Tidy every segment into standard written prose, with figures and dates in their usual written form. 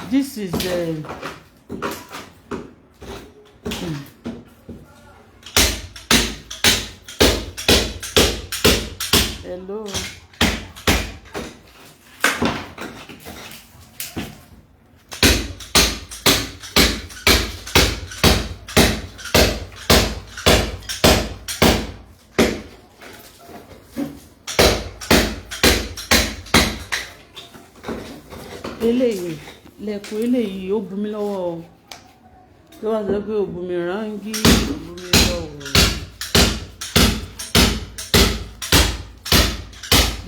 This is hello. Eléyìí lẹ́kùn eléyìí ó bu mi lọ́wọ́ o. Tó wá sọ pé ó bu mi rángí, ó bu mi lọ́wọ́.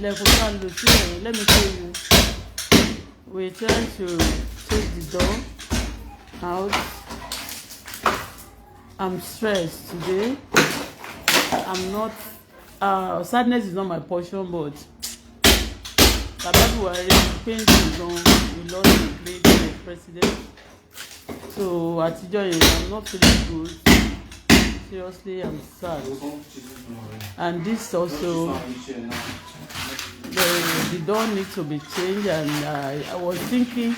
Lẹ́kùn ká lò sí ẹ̀yìn. Let me show you. We're trying to take the door out. I'm stressed today. I'm not sadness is not my portion, but Bababu already painting on we lost the great president. So I'm not feeling good. Seriously, I'm sad. And this also, the door needs to be changed. And I was thinking,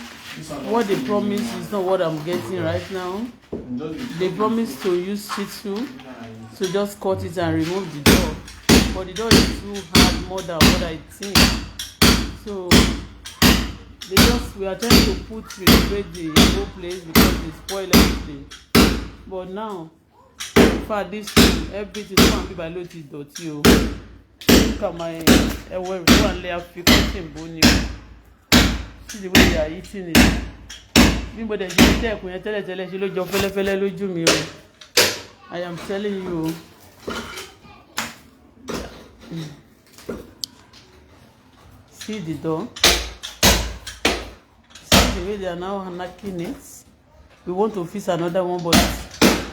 what they promised is not what I'm getting right now. They promised to use Shih-Tzu to just cut it and remove the door. But the door is too hard, more than what I think. So we are trying to renovate the whole place because they spoil everything. But now, for this thing, everything is going to be by low dirty. Look at my one layer of bone. See the way they are eating it. I am telling you. See the door. See the way they are now knocking it. We want to fix another one, but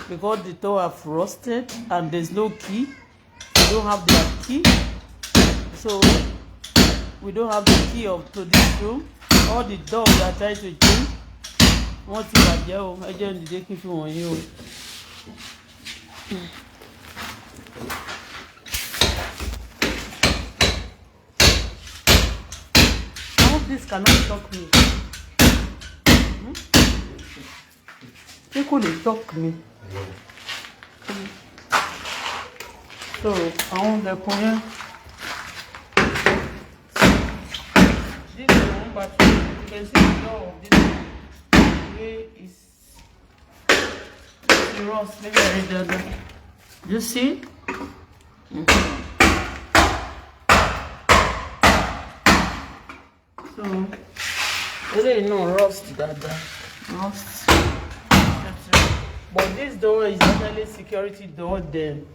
because the door have rusted and there's no key, we don't have the key. So we don't have the key to this room. All the doors we are trying to change. Wọ́n ti bàjẹ́ o, ẹ jẹ́ ń dìde kí n fi wọ̀nyí o. This cannot shock me. They couldn't shock me. So I want the coin. This is one battery. You can see the door of this way is the rust. Maybe I read that. You see? So, there is no rust, Dada. Rust. But this door is actually a security door. Then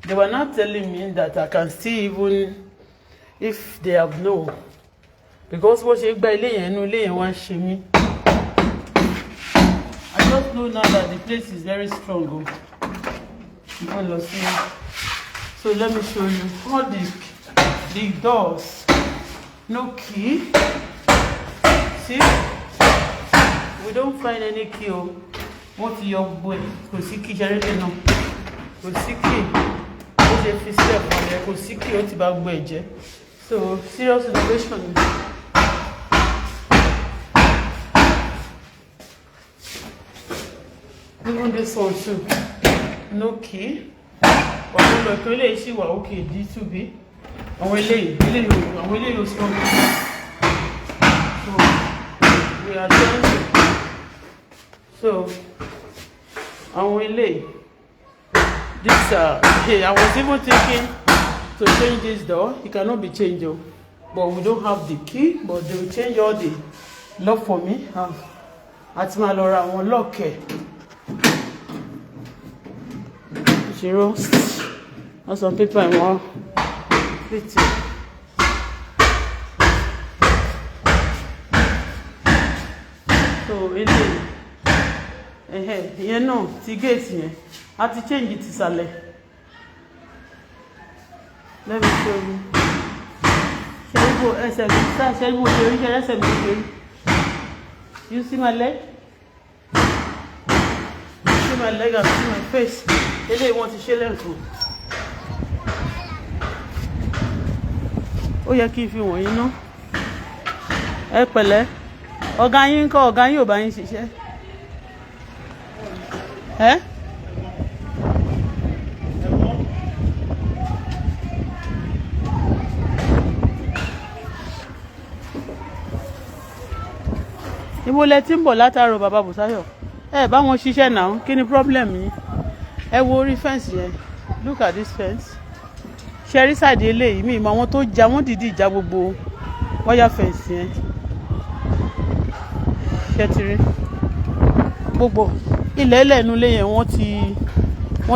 they were not telling me that I can see even if they have no. Because what she buy one shimmy. I just know now that the place is very strong. So let me show you all the doors. No key. See? We don't find any key. What your boy? Kò sí key ṣeré náà. Kò sí key. Ó ṣe fi step on there. Kò sí key ó ti bá gbọ́ ẹ̀jẹ̀. So serious renovation. Even this one too. No key. Ọ̀pọ̀ lọ́kọ̀ ilé iṣẹ́ wà okay D2B. Àwọn eléyìí ló strong. So we are trying to. So àwọn eléyìí. This I was even thinking to change this door. It cannot be changed, but we don't have the key. But they will change all the lock for me. Àti máa lọ ra àwọn lock ẹ̀. Zero. That's some paper I want. Pretty. So you know, ti gate here. I have to change it to sale. Let me show you. You see my leg? You see my leg and see my face. They want to share them food. Oh, yeah, keep you one, you know. Ẹ pẹ̀lẹ́. Ọ̀gá yín ńkọ́, ọ̀gá yín ò bá yín ṣiṣẹ́. Ibo lẹ tí ń bọ̀ látàárọ̀ bàbá Bùsáyọ̀. Bá wọn ṣiṣẹ́ náà, kí ni problem yín? Ẹ wo orí fence yẹn. Look at this fence. Ṣẹ́rí side eléyìí mi ìmọ̀ àwọn tó já wọ́n dìídì já gbogbo wire fence yẹn. Ṣé ti rí? Gbogbo ilẹ̀ ẹlẹ́nu lé yẹn wọ́n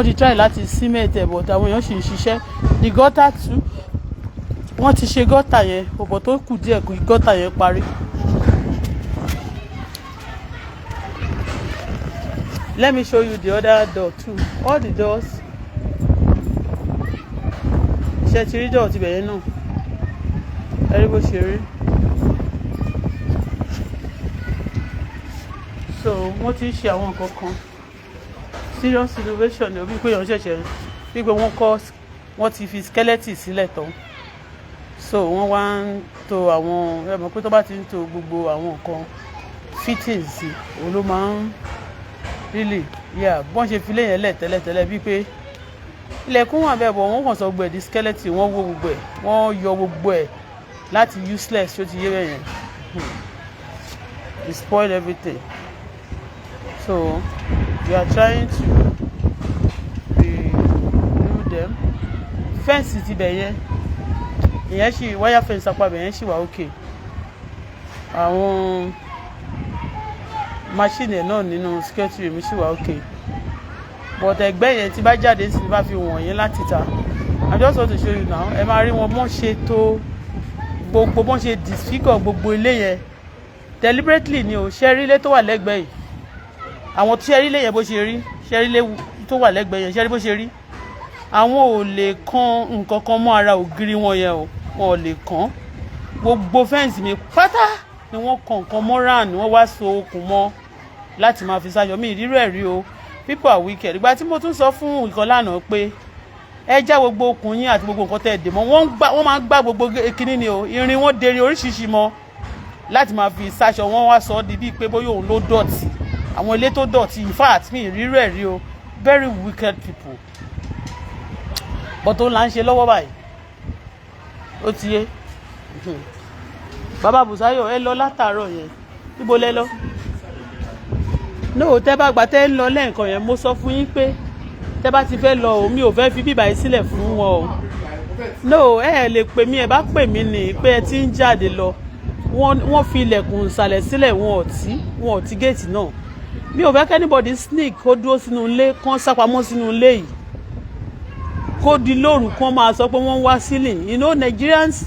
ti try láti cement ẹ̀ but àwọn èèyàn sì ń ṣiṣẹ́. The gutter too. Wọ́n ti ṣe gutter yẹn, ọ̀bọ̀ tó kù díẹ̀ kù gutter yẹn parí. Let me show you the other door too. All the doors. Ṣé ti rí door ti bẹ̀yẹn náà? Ẹ rí bó ṣe rí. So wọ́n ti ṣe àwọn nǹkan kan. Serious renovation ni bí pé èèyàn ṣẹ̀ṣẹ̀ bí pé wọ́n ti fi skeleton sílẹ̀ tán. So wọ́n wá ń to àwọn ẹ mọ̀ pé tó bá ti ń to gbogbo àwọn nǹkan fittings sí òun ló máa ń really bọ́n ṣe fi lé yẹn lẹ̀ tẹ́lẹ̀tẹ́lẹ̀ bíi pé ilẹ̀kùn wà bẹ́ẹ̀ bọ̀ wọ́n kàn sọ gbogbo ẹ̀ di skeleton wọ́n wó gbogbo ẹ̀ wọ́n yọ gbogbo ẹ̀ láti useless tó ti yé bẹ́ẹ̀ yẹn it spoil everything so we are trying to renew them fence ti bẹ̀ yẹn ìyẹn sì wire fence apá bẹ̀ yẹn sì wà okay àwọn machine náà nínú security room sì wà okay but ẹgbẹ́ yẹn tí bá jáde sí bá fi wọ̀nyí láti ta I just want to show you now ẹ máa rí wọn mọ́ ṣe tó gbogbo mọ́ ṣe disfigure gbogbo ilé yẹn deliberately ni o ṣẹ́rí ilé tó wà lẹ́gbẹ̀ẹ́ yìí àwọn tí ṣẹ́rí ilé yẹn bó ṣe rí ṣẹ́rí ilé tó wà lẹ́gbẹ̀ẹ́ yẹn ṣẹ́rí bó ṣe rí àwọn ò lè kan nǹkan kan mọ́ ara ògiri wọn yẹn o wọn ò lè kàn gbogbo fẹ́ǹsì mi pátá ni wọ́n kan nǹkan mọ́ra ni wọ́n wá so okùn mọ́ láti máa fi sáyọ mí ìrírò ẹ̀rí o people are wicked ìgbà tí mo tún sọ fún ìkan lánàá pé ẹ já gbogbo okùn yín àti gbogbo nǹkan tẹ́ ẹ dè mọ́ wọ́n máa ń gbá gbogbo kinní ni o irin wọn dèrè oríṣiríṣi mọ́ láti máa fi sáṣọ wọn wá sọ ọ́ di bíi pé bóyá òun ló dọ̀tí àwọn ilé tó dọ̀tí in fact mi ìrírò ẹ̀rí o very wicked people but ó là ń ṣe lọ́wọ́ báyìí ó ti yé bàbá Bùsáyọ̀ ẹ lọ látàárọ̀ yẹn níbo lẹ lọ no tẹ́ bá gbà tẹ́ ń lọ lẹ́ẹ̀kan yẹn mo sọ fún yín pé tẹ́ bá ti fẹ́ lọ o mi ò fẹ́ fi bíbá yìí sílẹ̀ fún wọn o no ẹ lè pè mí ẹ bá pè mí ní pé ẹ ti ń jáde lọ wọ́n fi ilẹ̀kùn ìsàlẹ̀ sílẹ̀ wọn ò tí géètì náà mi ò fẹ́ kẹ́ anybody sneak kó dúró sínú ilé kán sápamọ́ sínú ilé yìí kó di lóru kán máa sọ pé wọ́n ń wá sílẹ̀ you know Nigerians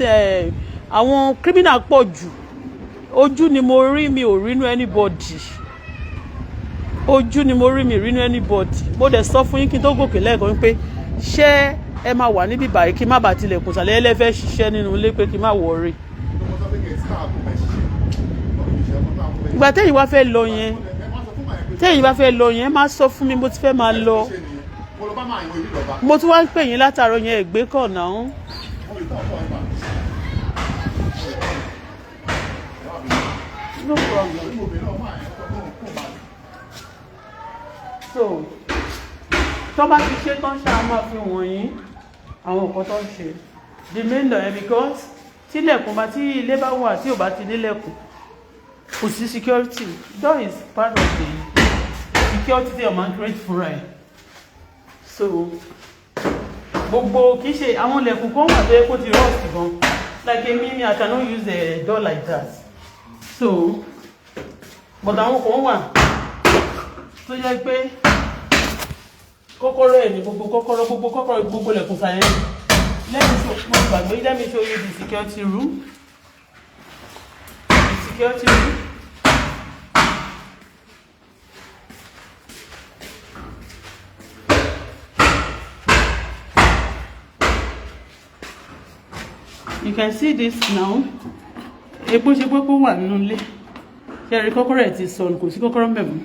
àwọn criminal pọ̀ jù ojú ni mo rí mi ò rínú anybody ojú ni mo rí mi rínú anybody mo dẹ̀ sọ fún yín kí n tó gòkè lẹ́ẹ̀kan pé ṣé ẹ máa wà níbí báyìí kí n má bàa tilẹ̀kùn sàlẹ̀ ẹlẹ́fẹ́ ṣiṣẹ́ nínú ilé pé kí n má wọrí. ìgbà téyìn wá fẹ́ lọ yẹn má sọ fún mi mo ti fẹ́ máa lọ mo tún wá ń pè yín látàárọ̀ yẹn ẹ̀gbẹ́ kọ̀ náà. No problem. So tó bá ti ṣe tán ṣáà máa fi wọ̀nyí àwọn nǹkan tó ń ṣe the main door because tílẹ̀kùn bá tí ilé bá wà tí ò bá ti nílẹ̀kùn kò sí security door is part of the security tí ọmọ create fúnra ẹ̀ so gbogbo kì í ṣe àwọn ilẹ̀kùn kan wà tó yẹ kó ti rust gan like èmi I cannot use a door like that so but àwọn kan wà tó yẹ pé kọ́kọ́rọ́ ẹ̀ ní gbogbo lẹ̀kùn sáyẹn let me show you the security room you can see this now epo ṣe pé kó wà nínú ilé ṣe rí kọ́kọ́rọ́ ẹ̀ ti sọnù kò sí kọ́kọ́rọ́ mẹ́mú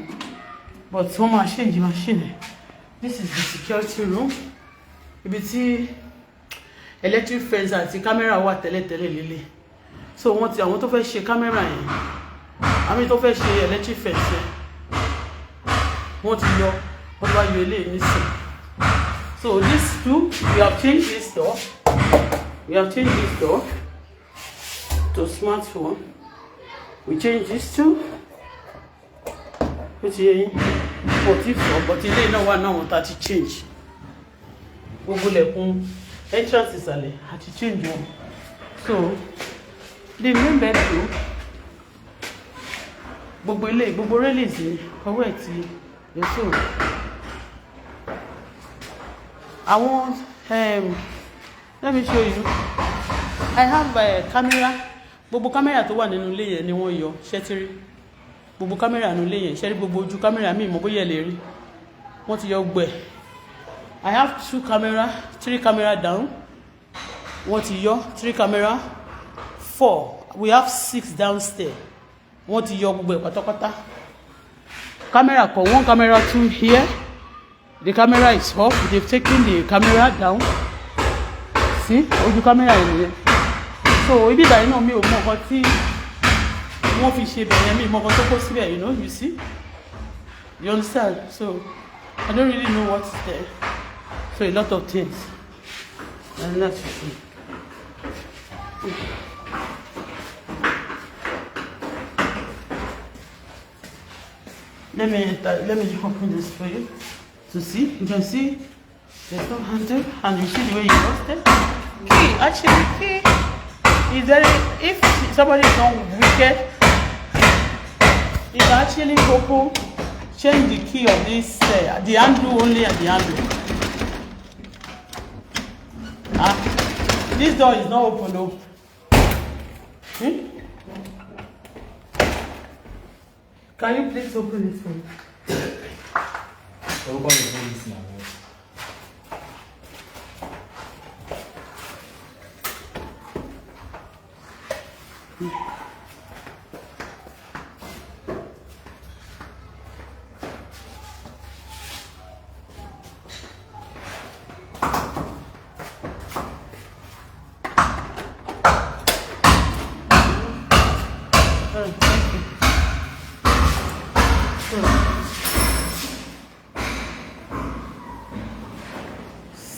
but wọ́n máa change machine. This is the security room ibi tí electric fence àti camera wà tẹ́lẹ̀tẹ́lẹ̀ lílé so wọ́n ti àwọn tó fẹ́ ṣe camera yẹn àmì tó fẹ́ ṣe electric fence wọ́n ti yọ wọ́n bá yọ eléyìí nísìn. So these two, we have changed this door. We have changed this door to smartphone. We changed this two. Which is 44, but ilé náà wà náà wọ́n ta ti change. Gbogbo lẹ̀kùn entrance ìsàlẹ̀ àti change wọn. So the main bedroom, gbogbo ilé, gbogbo railings ni ọwọ́ ẹ̀ ti lè so. Àwọn let me show you. I have a camera. Gbogbo camera tó wà nínú ilé yẹn ni wọ́n yọ ṣẹ́tírí. Gbogbo camera nínú ilé yẹn ṣẹ́rí gbogbo ojú camera mi mọ̀ bóyá lè rí. Wọ́n ti yọ gbẹ. I have 2 camera, 3 camera down. Wọ́n ti yọ 3 camera, 4. We have 6 downstairs. Wọ́n ti yọ gbogbo ẹ̀ pátápátá. Camera kan, 1 camera 2 here. The camera is off. They've taken the camera down. See, ojú camera yẹn nìyẹn. So ibi báyìí náà mi ò mọ nǹkan tí wọ́n fi ṣe bẹ̀rẹ̀ mi mọ nǹkan tó kó síbẹ̀, you know, you see. You understand? So I don't really know what's there. So a lot of things. And that's it. Let me open this for you to see. You can see there's no handle, and you see the way you lost it. Key, actually, key is very. If somebody is not wicked, you can actually open, change the key of this, the handle only, and the handle. This door is not open though. Can you please open it for me?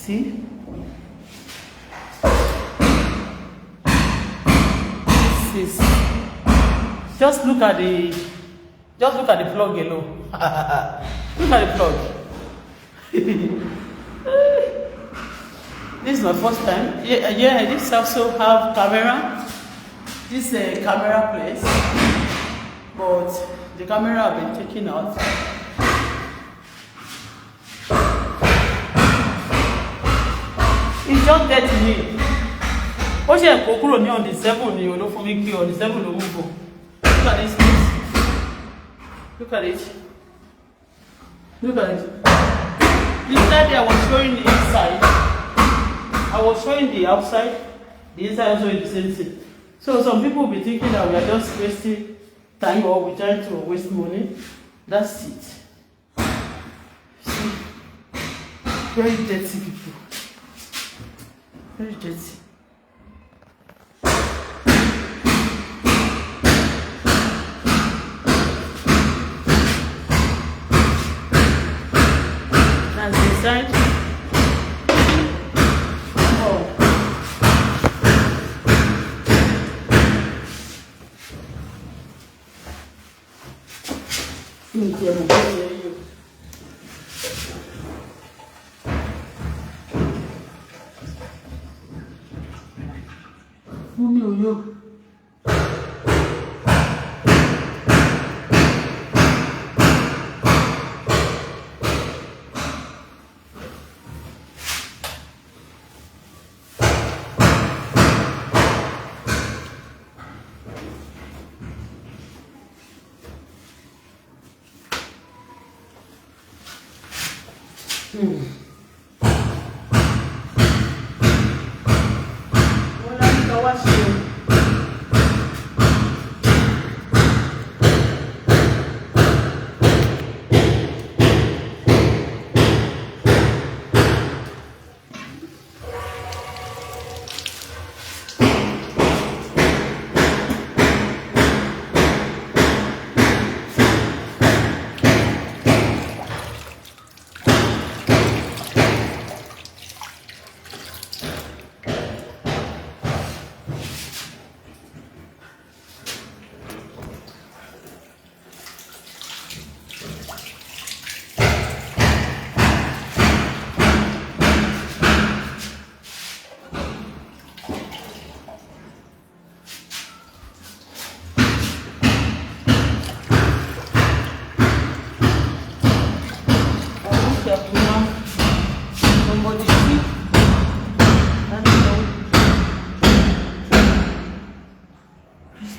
See? This is just look at the plug alone. Look at the plug. This is my first time. Yeah, this also have camera. This camera place, but the camera have been taken out. It's just dead to me. Ó ṣe kó kúrò ní on the 7 ni ló fún mi kí on the 7 ló move on. Look at this place. Look at it. Look at it. Inside there I was showing the inside. I was showing the outside. The inside also is the same thing. So some people will be thinking that we are just wasting time or we're trying to waste money. That's it. See? Very dirty people. Very dirty. That's the inside. Oh.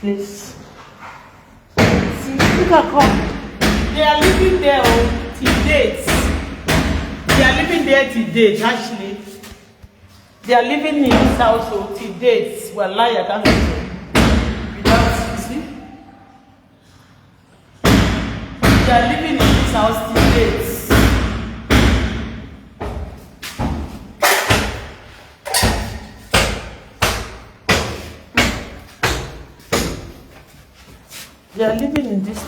place. See, look at come. They are living there till date. They are living there till date, actually. They are living in this house till date. Well, I can't say. Without, you see? They are living in this house till date. They are living in this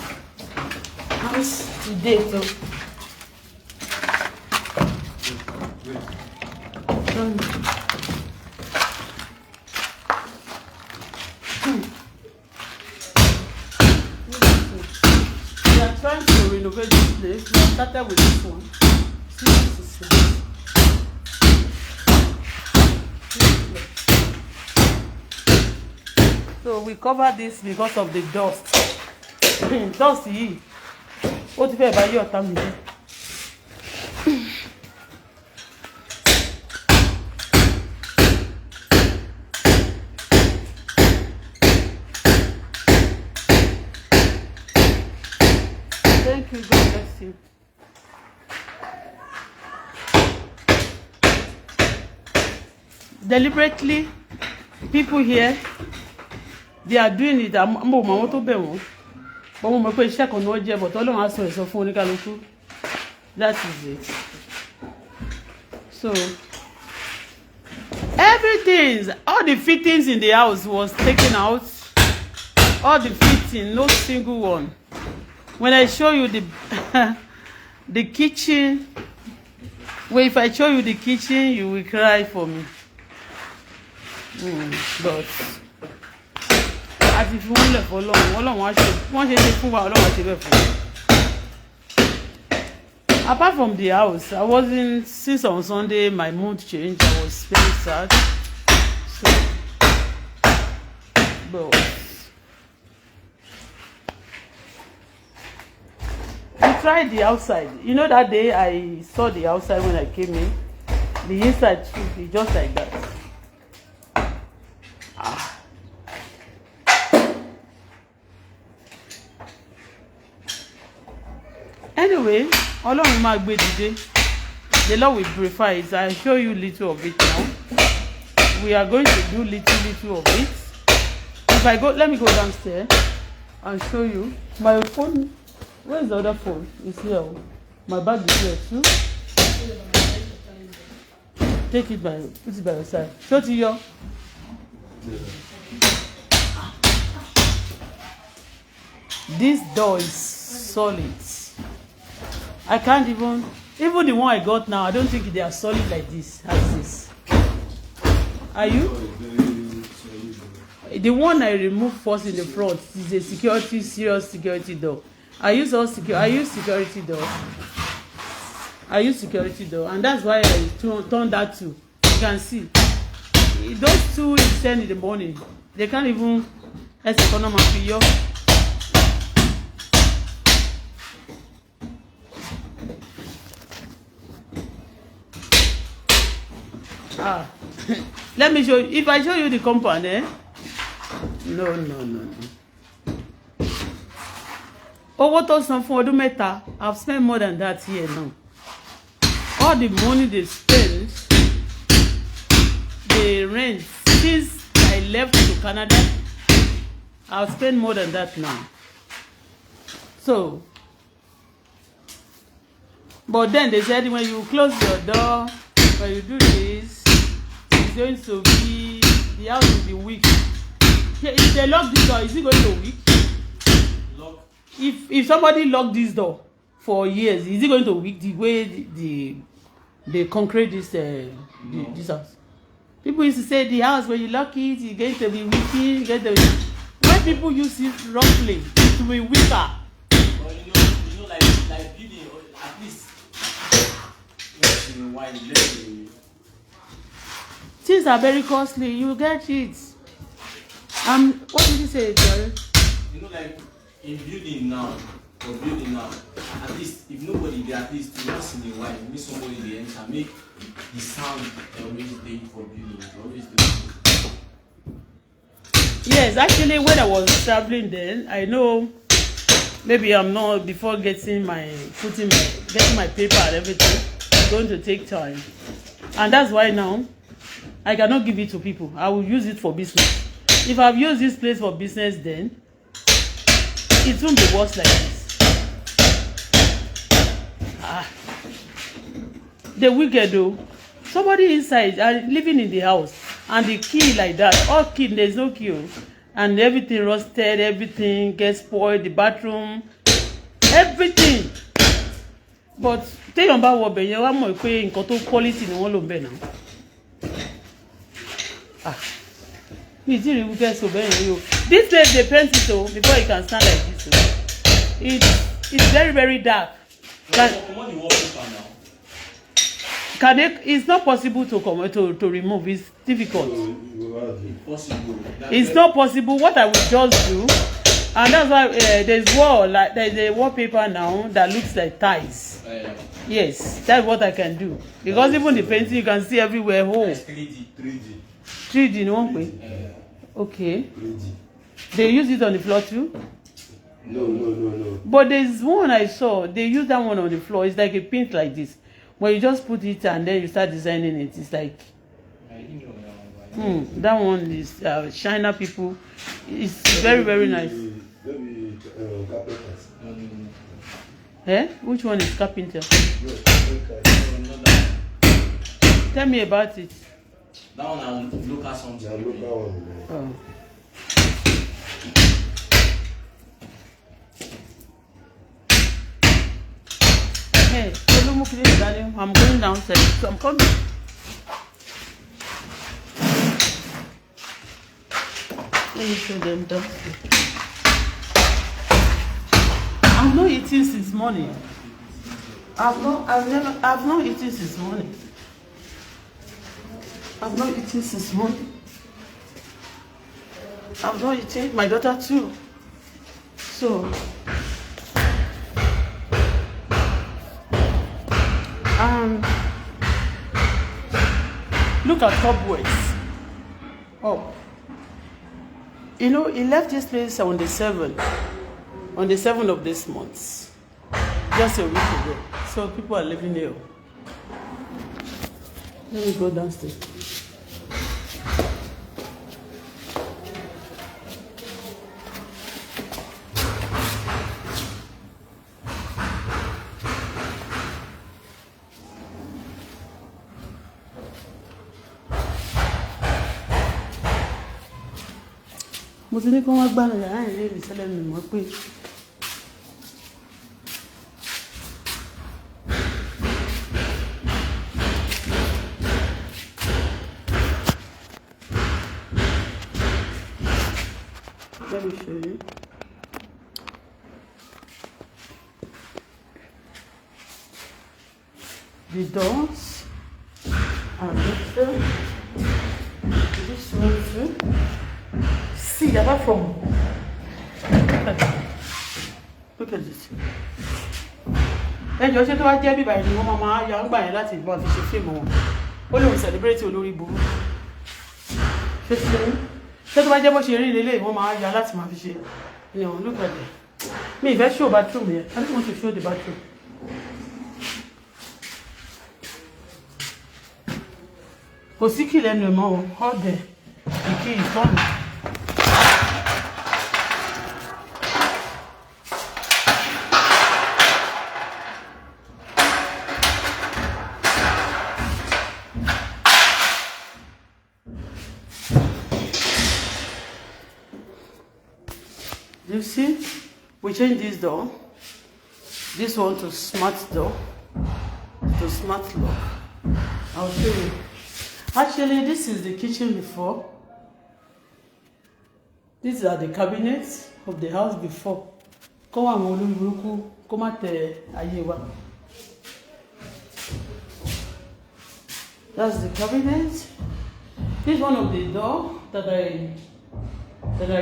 house today, so. We are trying to renovate this place. We started with this one. See, this is it. So we cover this because of the dust. Dust yìí ó ti fẹ́ bá yí ọ̀tá mi jẹ́. Thank you, God bless you. Deliberately, people here, they are doing it. I'm going to be one. But mo mọ̀ pé iṣẹ́ kan ni wọ́n jẹ́, but Ọlọ́run á sọ èso fún oníkálukú. That is it. So everything, all the fittings in the house was taken out. All the fitting, no single one. When I show you the the kitchen, well, if I show you the kitchen, you will cry for me. But àti fi wọ́n lẹ̀ fọlọ́run, Ọlọ́run á ṣe wọ́n ṣe fún wa, Ọlọ́run á ṣe bẹ́ẹ̀ fún wa. Apart from the house, I wasn't, since on Sunday my mood changed. I was very sad. So, but we tried the outside. You know that day I saw the outside when I came in. The inside should be just like that. Anyway, Ọlọ́run máa gbé dìde. The Lord will purify it. I'll show you little of it now. We are going to do little of it. If I go, let me go downstairs and show you. My phone, where's the other phone? It's here. My bag is here too. Take it by, put it by your side. Show to you. This door is solid. I can't even the one I got now, I don't think they are solid like this, as this. Are you? The one I removed first in the front is a serious security door. I use security door. And that's why I turned that to. You can see. Those two is 10 in the morning. They can't even economic. Let me show you. If I show you the compound, No. Owó tó san fún ọdún mẹ́ta, I've spent more than that here now. All the money they spend, the rent, since I left to Canada, I've spent more than that now. So, but then they said when you close your door, when you do this, it's going to be, the house will be weak. If they lock this door, is it going to be weak? Lock. If somebody locked this door for years, is it going to weak the way they concrete this this house? People used to say the house, when you lock it, it's going to be weak. When people use it roughly, it will be weaker. Well, you know, like building, at least once in a while, things are very costly. You get it. What did you say, Jerry? You know, like in building now, at least if nobody there, at least once in a while, make somebody there enter, make the sound always there for building. Always there. Yes, actually, when I was traveling then, I know maybe I'm not before getting my paper and everything. It's going to take time, and that's why now I cannot give it to people. I will use it for business. If I've used this place for business, then it won't be worse like this. The wicked though. Somebody inside living in the house and the key like that. All key, there's no key. And everything rusted, everything gets spoiled, the bathroom, everything. But tell you about what you want more quality in all of them now. Me didn't even get so very you. This place they paint it before you can stand like this. It's very, very dark. It's not possible to remove. It's difficult. It's not possible. What I will just do, and that's why there's a wallpaper now that looks like ties. Yes, that's what I can do. Because even the painting you can see everywhere. 3D in one way. Okay. 3D. They use it on the floor too? No. But there's one I saw. They use that one on the floor. It's like a paint like this. When you just put it and then you start designing it, it's like that one is China people. It's very, very nice. Which one is carpenter? Tell me about it. That one I look at something. Oh. Hey, I'm going downstairs. So I'm coming. Let me show them downstairs. I've not eaten since morning. I've not eaten since morning. I've not eaten since morning. I've not eaten. My daughter too. So. Look at cobwebs. Oh, you know, he left this place on the 7th of this month, just a week ago. So people are living here. Let me go downstairs. Mo ti ní kí wọ́n gbá yàrá yẹn léèrè sílẹ̀ mi mọ̀ pé let me show you. The doors are different. This one too. See, apart from look at this. Ẹjọ́ ṣé tó wá jẹ́ bíbá ẹni wọ́n máa ya ń gbà yẹn láti ìbọn fi ṣe fíìmù wọn. Ó lóun celebrate olórí burú. Ṣé tó wá jẹ́ bó ṣe rí lélẹ̀ wọ́n máa ya láti máa fi ṣe. Look at it. Mi ìfẹ́ show bathroom yẹn. I don't want to show the bathroom. Kò sí kí lẹ́nu ẹ̀ mọ́ o. All the key is gone. You see, we change this door, this one to smart door, to smart lock. I'll show you. Actually, this is the kitchen before. These are the cabinets of the house before. Come on, come at Ayewa. That's the cabinet. This is one of the door that I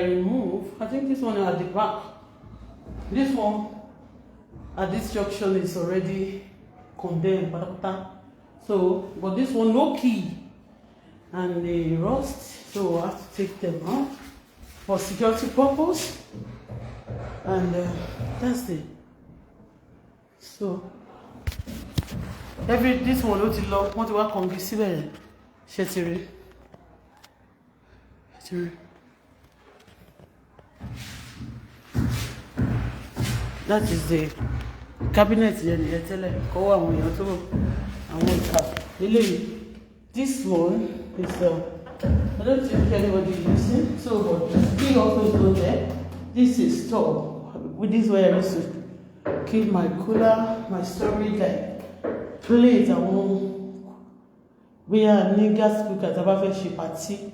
remove. I think this one at the back. This one at this junction is already condemned. So, but this one no key and the rust, so I have to take them out. for security purpose, and that's it. So this one ló ti lọ, wọ́n ti wá kọ̀ǹgì síbẹ̀ yẹn, ṣe ti rí. That is the cabinet yẹn nìyẹn tẹ́lẹ̀ kọ́ àwọn èèyàn tó àwọn ìka eléyìí. This one is I don't think anybody using, so but key also go there. This is store. With this way I used to keep my cooler, my storage, like plate. I won't. We are niggas because I have a ship party.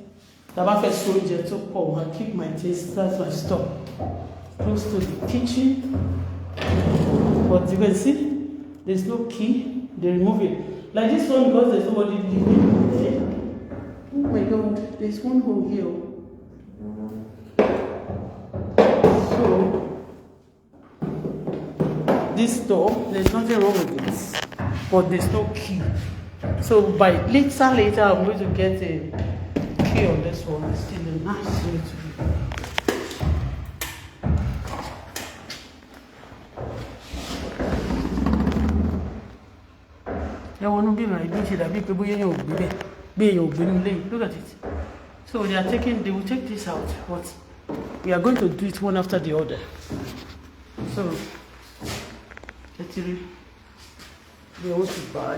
I have a soldier to pour. I keep my taste. That's my store. Close to the kitchen. But you can see, there's no key. They remove it. Like this one because there's nobody living there. Oh my God, there's one hole here. So, this door, there's nothing wrong with this, but there's no key. So by later, I'm going to get a key on this one. It's still a nice way to be. Look at it. So they will take this out, but we are going to do it one after the other. So actually they want to buy.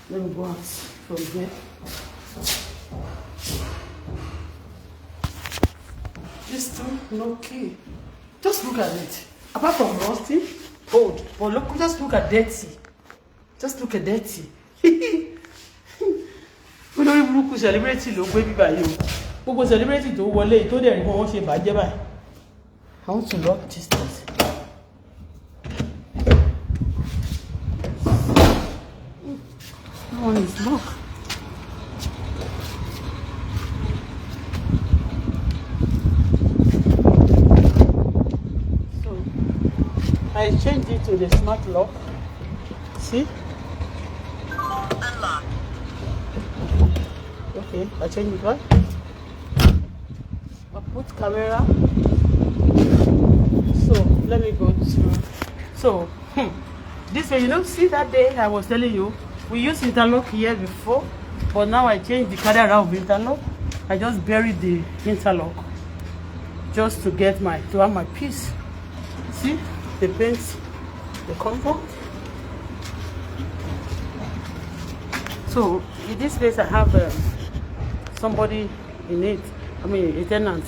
Let me go out from here. This two, no key. Just look at it. Apart from rusting, old, but look, just look at dirty. Just look at dirty. We don't even look celebrity look baby by you. Who was celebrating to wọlé tó dẹ̀ rí wọn ṣe bàjẹ́ báyìí. I want to lock this place. No one is locked. So I changed it to the smart lock. See? Unlock. Okay, I change it right. I put camera. So let me go to. So this way, you know, see that day I was telling you we used interlock here before, but now I changed the camera of interlock. I just buried the interlock just to get to have my piece. See the paint, the compound. So in this place I have somebody in it. I mean a tenant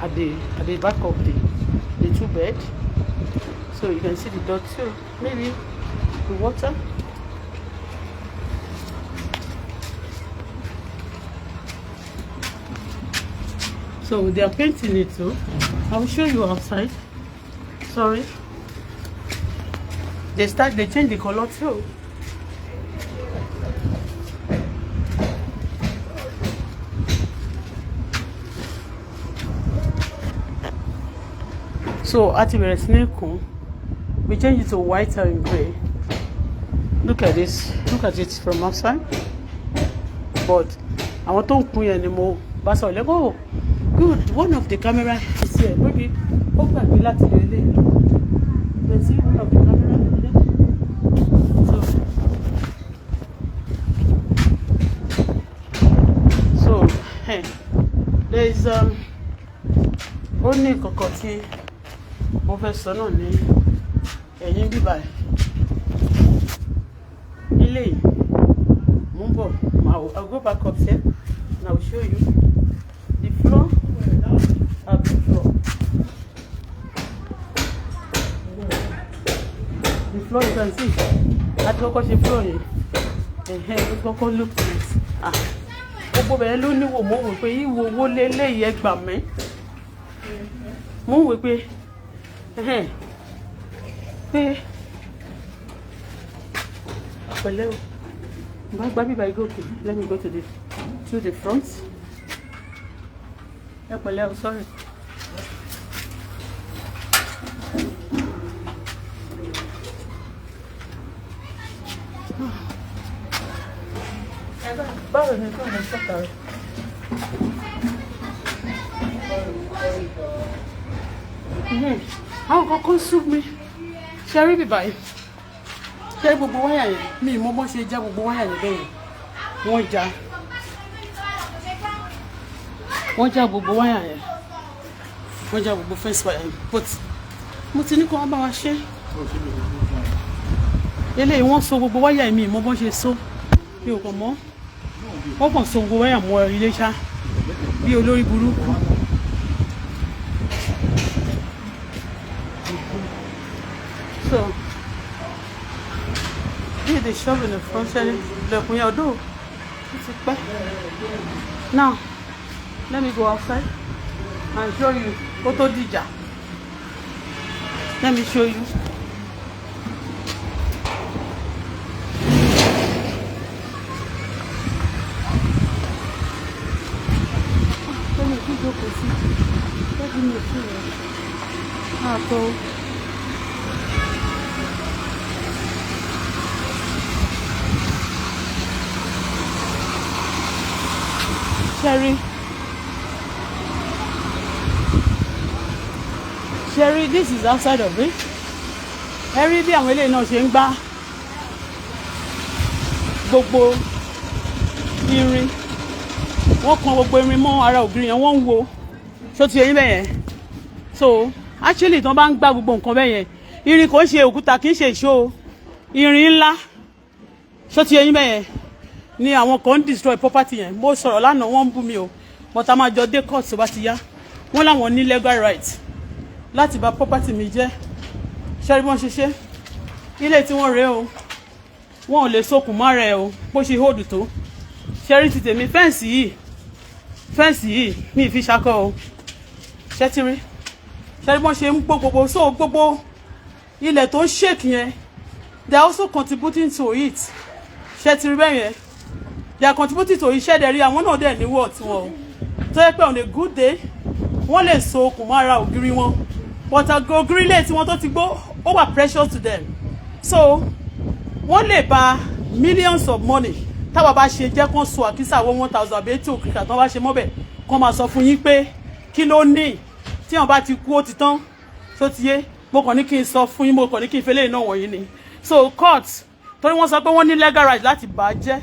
at the back of the two bed. So you can see the door too. Maybe the water. So they are painting it too. I'll show you outside. Sorry. They change the color too. So at the we change it to white and grey. Look at this. Look at it from outside. But I want to put anymore. But so let go. Good. One of the camera is here. Maybe open the light. You can see one of the camera there. So hey, there is only cocotte. Mo fẹ́ sọ náà ní ẹ̀yìn bíbá ilé yìí mo ń bọ̀. I'll go back upstairs and I'll show you the floor. The floor you can see. Àti kọ́kọ́ ṣe floor yẹn. Ó kọ́kọ́ look nice. Gbogbo bẹ̀rẹ̀ ló níwò mo wò pé ìwò owó lélẹ́yìí ẹ gbà mí. Mo wò pé let me go to the front. Sorry. Àwọn kankan sún mi. Ṣé rí bíbá yìí? Ṣé gbogbo wáyà yẹn? Mi mọ bó ṣe já gbogbo wáyà yẹn bẹ́ẹ̀. Wọ́n já gbogbo wáyà yẹn. Wọ́n já gbogbo fence wire yẹn. But mo ti ní kó wọ́n bá wa ṣe. Eléyìí wọ́n so gbogbo wáyà yẹn, mi mọ bó ṣe so. Mi ò kàn mọ̀. Wọ́n kàn so gbogbo wáyà mọ́ ilé ṣá. Bí olórí burúkú. So, here they shove in the front shelf. Look, we are do. Now, let me go outside and show you Auto Dija. Let me show you. Let me go see. Let me see. Auto. Sherry, this is outside of it. Every day àwọn eléyìí náà ṣe ń gbá gbogbo irin. Wọ́n kan gbogbo irin mọ́ ara ògiri yẹn, wọ́n ń wo. Ṣó ti yẹn bẹ́ẹ̀ yẹn. So, actually tí wọ́n bá ń gbá gbogbo nǹkan bẹ́ẹ̀ yẹn, irin kò ń ṣe òkúta, kì í ṣe ìṣó. Irin ńlá. Ṣó ti yẹn bẹ́ẹ̀ yẹn. Ni àwọn kan destroy property yẹn. Mo sọ̀rọ̀ lánàá wọ́n ń bú mi o. But a máa jọ dé court tó bá ti yá. Wọ́n láwọn ní legal right láti bà property mi jẹ́. Ṣé rí bọ́n ṣe ṣe? Ilé tí wọ́n rèé o. Wọ́n ò lè sokùn mọ́ rẹ̀ o. Bó ṣe hold tó. Ṣé rí ti tèmi fẹ́ǹsì yìí mi fi ṣakọ o. Ṣé ti rí? Ṣé rí bọ́n ṣe ń gbó gbogbo ilẹ̀ tó ń shake yẹn. They are also contributing to it. Ṣé ti rí bẹ́ẹ̀ yẹn? They are contributing to iṣẹ́ dẹ̀ rí àwọn náà dẹ̀ ní wọ́ọ̀ tí wọn o. Tó yẹ pé on a good day wọ́n lè so okùn mọ́ ara ògiri wọn. But ògiri ilé tí wọ́n tó ti gbó ó wà precious to them. So wọ́n lè bà millions of money táwa bá ṣe jẹ́ kán so àkísà wọ́n 1,000 àbí 2 òkìkà tán bá ṣe mọ́bẹ̀ kán máa sọ fún yín pé kí ló ní tí wọ́n bá ti kú ó ti tán. Tó ti yé mo kàn ní kí n sọ fún yín, mo kàn ní kí n fẹ́lẹ́ iná wọ̀nyí ni. So court torí wọ́n sọ pé wọ́n ní legal right láti bà á jẹ́.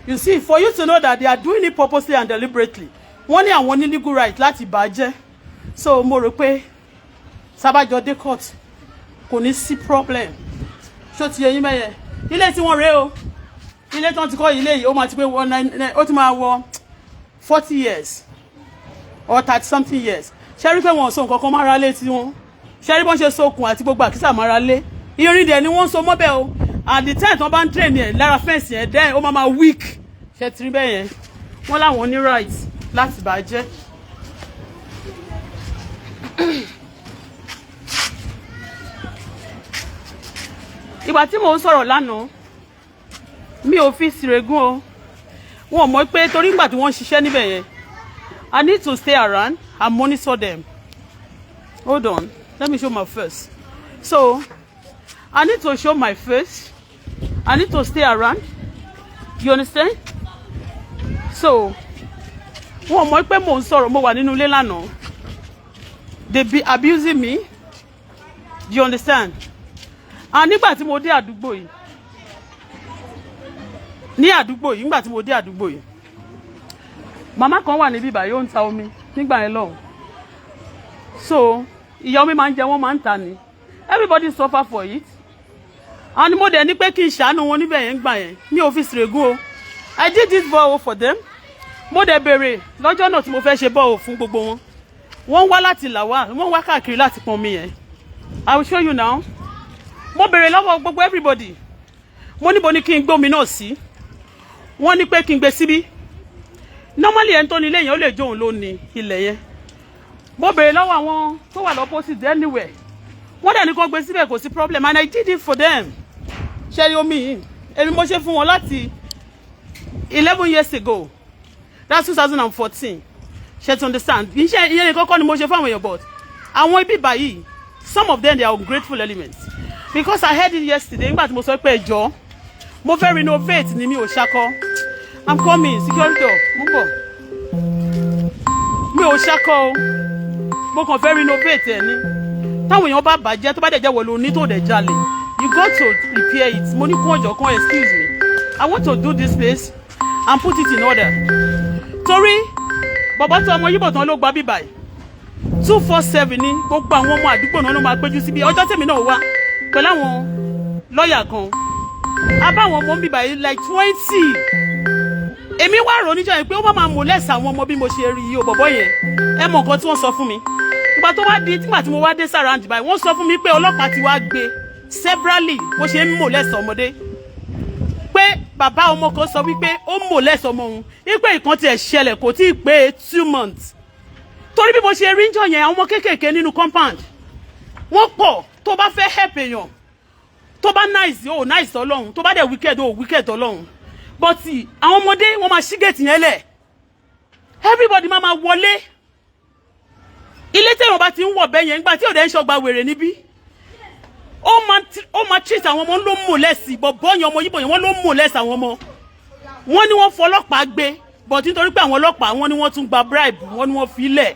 You see, for you to know that they are doing it purposely and deliberately, wọ́n ní àwọn ní legal right láti bà á jẹ́. So mo rò pé sábàjọ dé court kò ní sí problem. Ṣó ti yé yín mẹ́yẹ? Ilé tí wọ́n rèé o. Ilé tí wọ́n ti kọ́ ilé yìí ó máa ti pé ó ti máa wọ 40 years or 30 something years. Ṣé rí pé wọ́n so nǹkan kan máa ra lé tí wọ́n? Ṣé rí bọ́n ṣe so okùn àti gbogbo àkísà máa ra lé? Irin dẹ̀ ni wọ́n so mọ́bẹ̀ o. At the time tí wọ́n bá ń train yẹn lára fence yẹn then ó máa weak. Ṣé ti rí bẹ́ẹ̀ yẹn? Wọ́n láwọn ní right láti bà á jẹ́. Ìgbà tí mò ń sọ̀rọ̀ lánàá mi ò fi sìrègùn o. Wọ́n mọ̀ pé torí ìgbà tí wọ́n ń ṣiṣẹ́ níbẹ̀ yẹn I need to stay around and monitor them. Hold on, let me show my face. So I need to show my face. I need to stay around. You understand? So wọ́n mọ̀ pé mò ń sọ̀rọ̀, mo wà nínú ilé lánàá. They be abusing me. Do you understand? And nígbà tí mo dé àdúgbò yìí. Nígbà tí mo dé àdúgbò yìí. Màmá kan wà níbí báyìí ó ń ta omi nígbà yẹn lọ́hùn. So ìyá omi máa ń jẹ wọ́n máa ń ta ni. Everybody suffer for it. And mo dẹ̀ ní pé kí n ṣàánú wọn níbẹ̀ yẹn gbà yẹn. Mi ò fi sìrègùn o. I did this borehole for them. Mo dẹ̀ béèrè lọ́jọ́ náà tí mo fẹ́ ṣe borehole fún gbogbo wọn. Wọ́n wá láti Làwà, wọ́n wá káàkiri láti pọn mi yẹn. I will show you now. Mo béèrè lọ́wọ́ gbogbo everybody. Mo níbo ni kí n gbé omi náà sí. Wọ́n ní pé kí n gbé síbí. Normally ẹni tó ní ilé yẹn ó lè jó òun ló ní ilẹ̀ yẹn. Mo béèrè lọ́wọ́ àwọn tó wà lọ́pọ̀site anywhere. Wọ́n dẹ̀ ní kó gbé síbẹ̀ kò sí problem and I did it for them. Ṣé omi yìí? Èmi mo ṣe fún wọn láti 11 years ago. That's 2014. Ṣé to understand? Iṣẹ́ ìyẹn nìkan kọ́ ni mo ṣe fún àwọn èèyàn but àwọn ibi báyìí some of them they are ungrateful elements. Because I heard it yesterday nígbà tí mo sọ pé ẹjọ́ mo fẹ́ renovate ni mi ò ṣakọ. I'm coming, security door, mo bọ̀. Mi ò ṣakọ o. mo kàn fẹ́ renovate ẹ̀ ni táwọn èèyàn bá bàjẹ́ tó bá dẹ̀ jẹ́ wọ̀ lóní tó dẹ̀ jalè you got to repair it mo ní kó ọjọ́ kan excuse me I want to do this place and put it in order torí bàbá tó ọmọ yíbò tán ló gba bíbà yìí 247 ní gbogbo àwọn ọmọ àdúgbò náà ló máa péjú síbi ọjọ́ tèmi náà wá pẹ̀lú àwọn lọ́ọ̀yà kan abáwọn ọmọ bíbà yìí like 20 èmi wá rò níjọ́ yẹn pé ó máa molest àwọn ọmọ bí mo ṣe rí o bọ̀bọ̀ yẹn ẹ mọ̀ nǹkan tí wọ́n sọ fún mi ìgbà tó wá di nígbà tí mo wá dé surround báyìí wọ́n sọ fún mi pé ọlọ́pàá ti wá gbé severally bó ṣe ń molest ọmọdé pé bàbá ọmọ kan sọ wípé ó molest ọmọ òun wípé ìkan tiẹ̀ ṣẹlẹ̀ kò tí ì pé 2 months torí bí mo ṣe rí níjọ́ yẹn àwọn ọmọ kéékèèké nínú compound wọ́n pọ̀ tó bá fẹ́ help èèyàn tó bá nice ó nice ọlọ́run tó bá dẹ̀ wicked ó wicked ọlọ́run but àwọn ọmọdé wọ́n máa ṣí gate yẹn lẹ̀ everybody máa wọlé ilé tẹ̀wọ̀n bá ti ń wọ̀ bẹ́ẹ̀ yẹn nígbà tí òde ń ṣọgbà wèrè níbí ó máa treat àwọn ọmọ ló ń molest bọ̀bọ́ yẹn ọmọ yíbọn yẹn wọ́n ló ń molest àwọn ọmọ wọ́n ní wọ́n fọlọ́pàá gbé but nítorí pé àwọn ọlọ́pàá wọ́n ní wọ́n tún gba bribe wọ́n ní wọ́n fi lẹ̀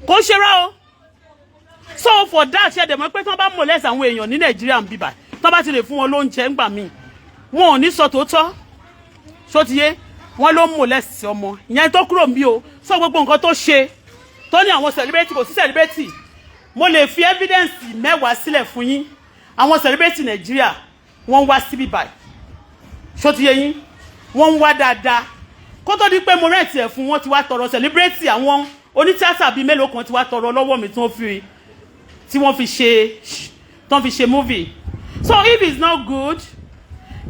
kò ṣe rá o so for that ṣe dẹ̀mọ́ pé tí wọ́n bá molest àwọn èèyàn ní Nàìjíríà ń bíbà tí wọ́n bá ti lè fún wọn lóúnjẹ ńgbà míì wọn ò ní sọ tòótọ́ so ti yé wọ́n ló ń molest ọmọ ìyẹn tó kúrò ń bí o so gbogbo nǹkan tó ṣe tó ní àwọn celebrity kò sí celebrity mo lè fi evidence 10 sílẹ̀ fún yín àwọn celebrity Nàìjíríà wọ́n wá síbí báyìí so ti yé yín wọ́n wá dáadáa kó tó di pé mo rent ẹ̀ fún wọn ti wá tọrọ celebrity àwọn onítìátà bíi mélòó kan ti wá tọrọ lọ́wọ́ mi tí wọ́n fi ṣe movie so if it's not good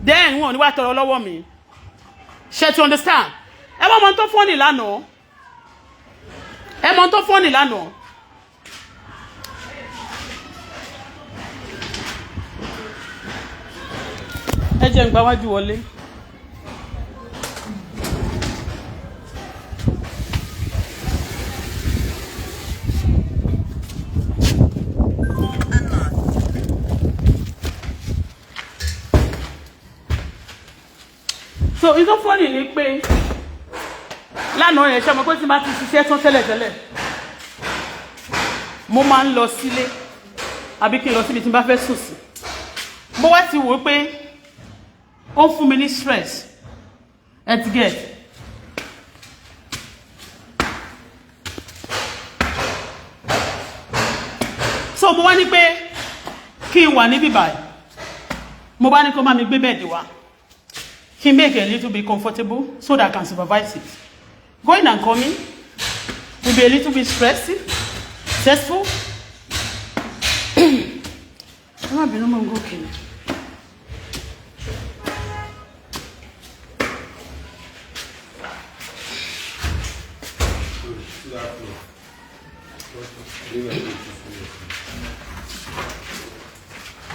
then wọn ò ní wá tọrọ lọ́wọ́ mi ṣe to understand ẹ mọ ọmọ tó fọ́nì lánàá ẹ jẹ́ ń gbáwájú wọlé. So it's not funny ni pé lánàá yẹn ṣe mọ̀ pé tí ma ti ṣiṣẹ́ tán tẹ́lẹ̀tẹ́lẹ̀ mo máa ń lọ sílé àbí kí n lọ síbi tí n bá fẹ́ sùn sí mo wá ti wò pé ó fún mi ní stress et get so mo wá ní pé kí n wà níbí báyìí mo bá ní kó má mi gbé bẹ́ẹ̀dì wá. He make a little bit comfortable so that I can supervise it. Going and coming will be a little bit stressful. I'm not being able to go.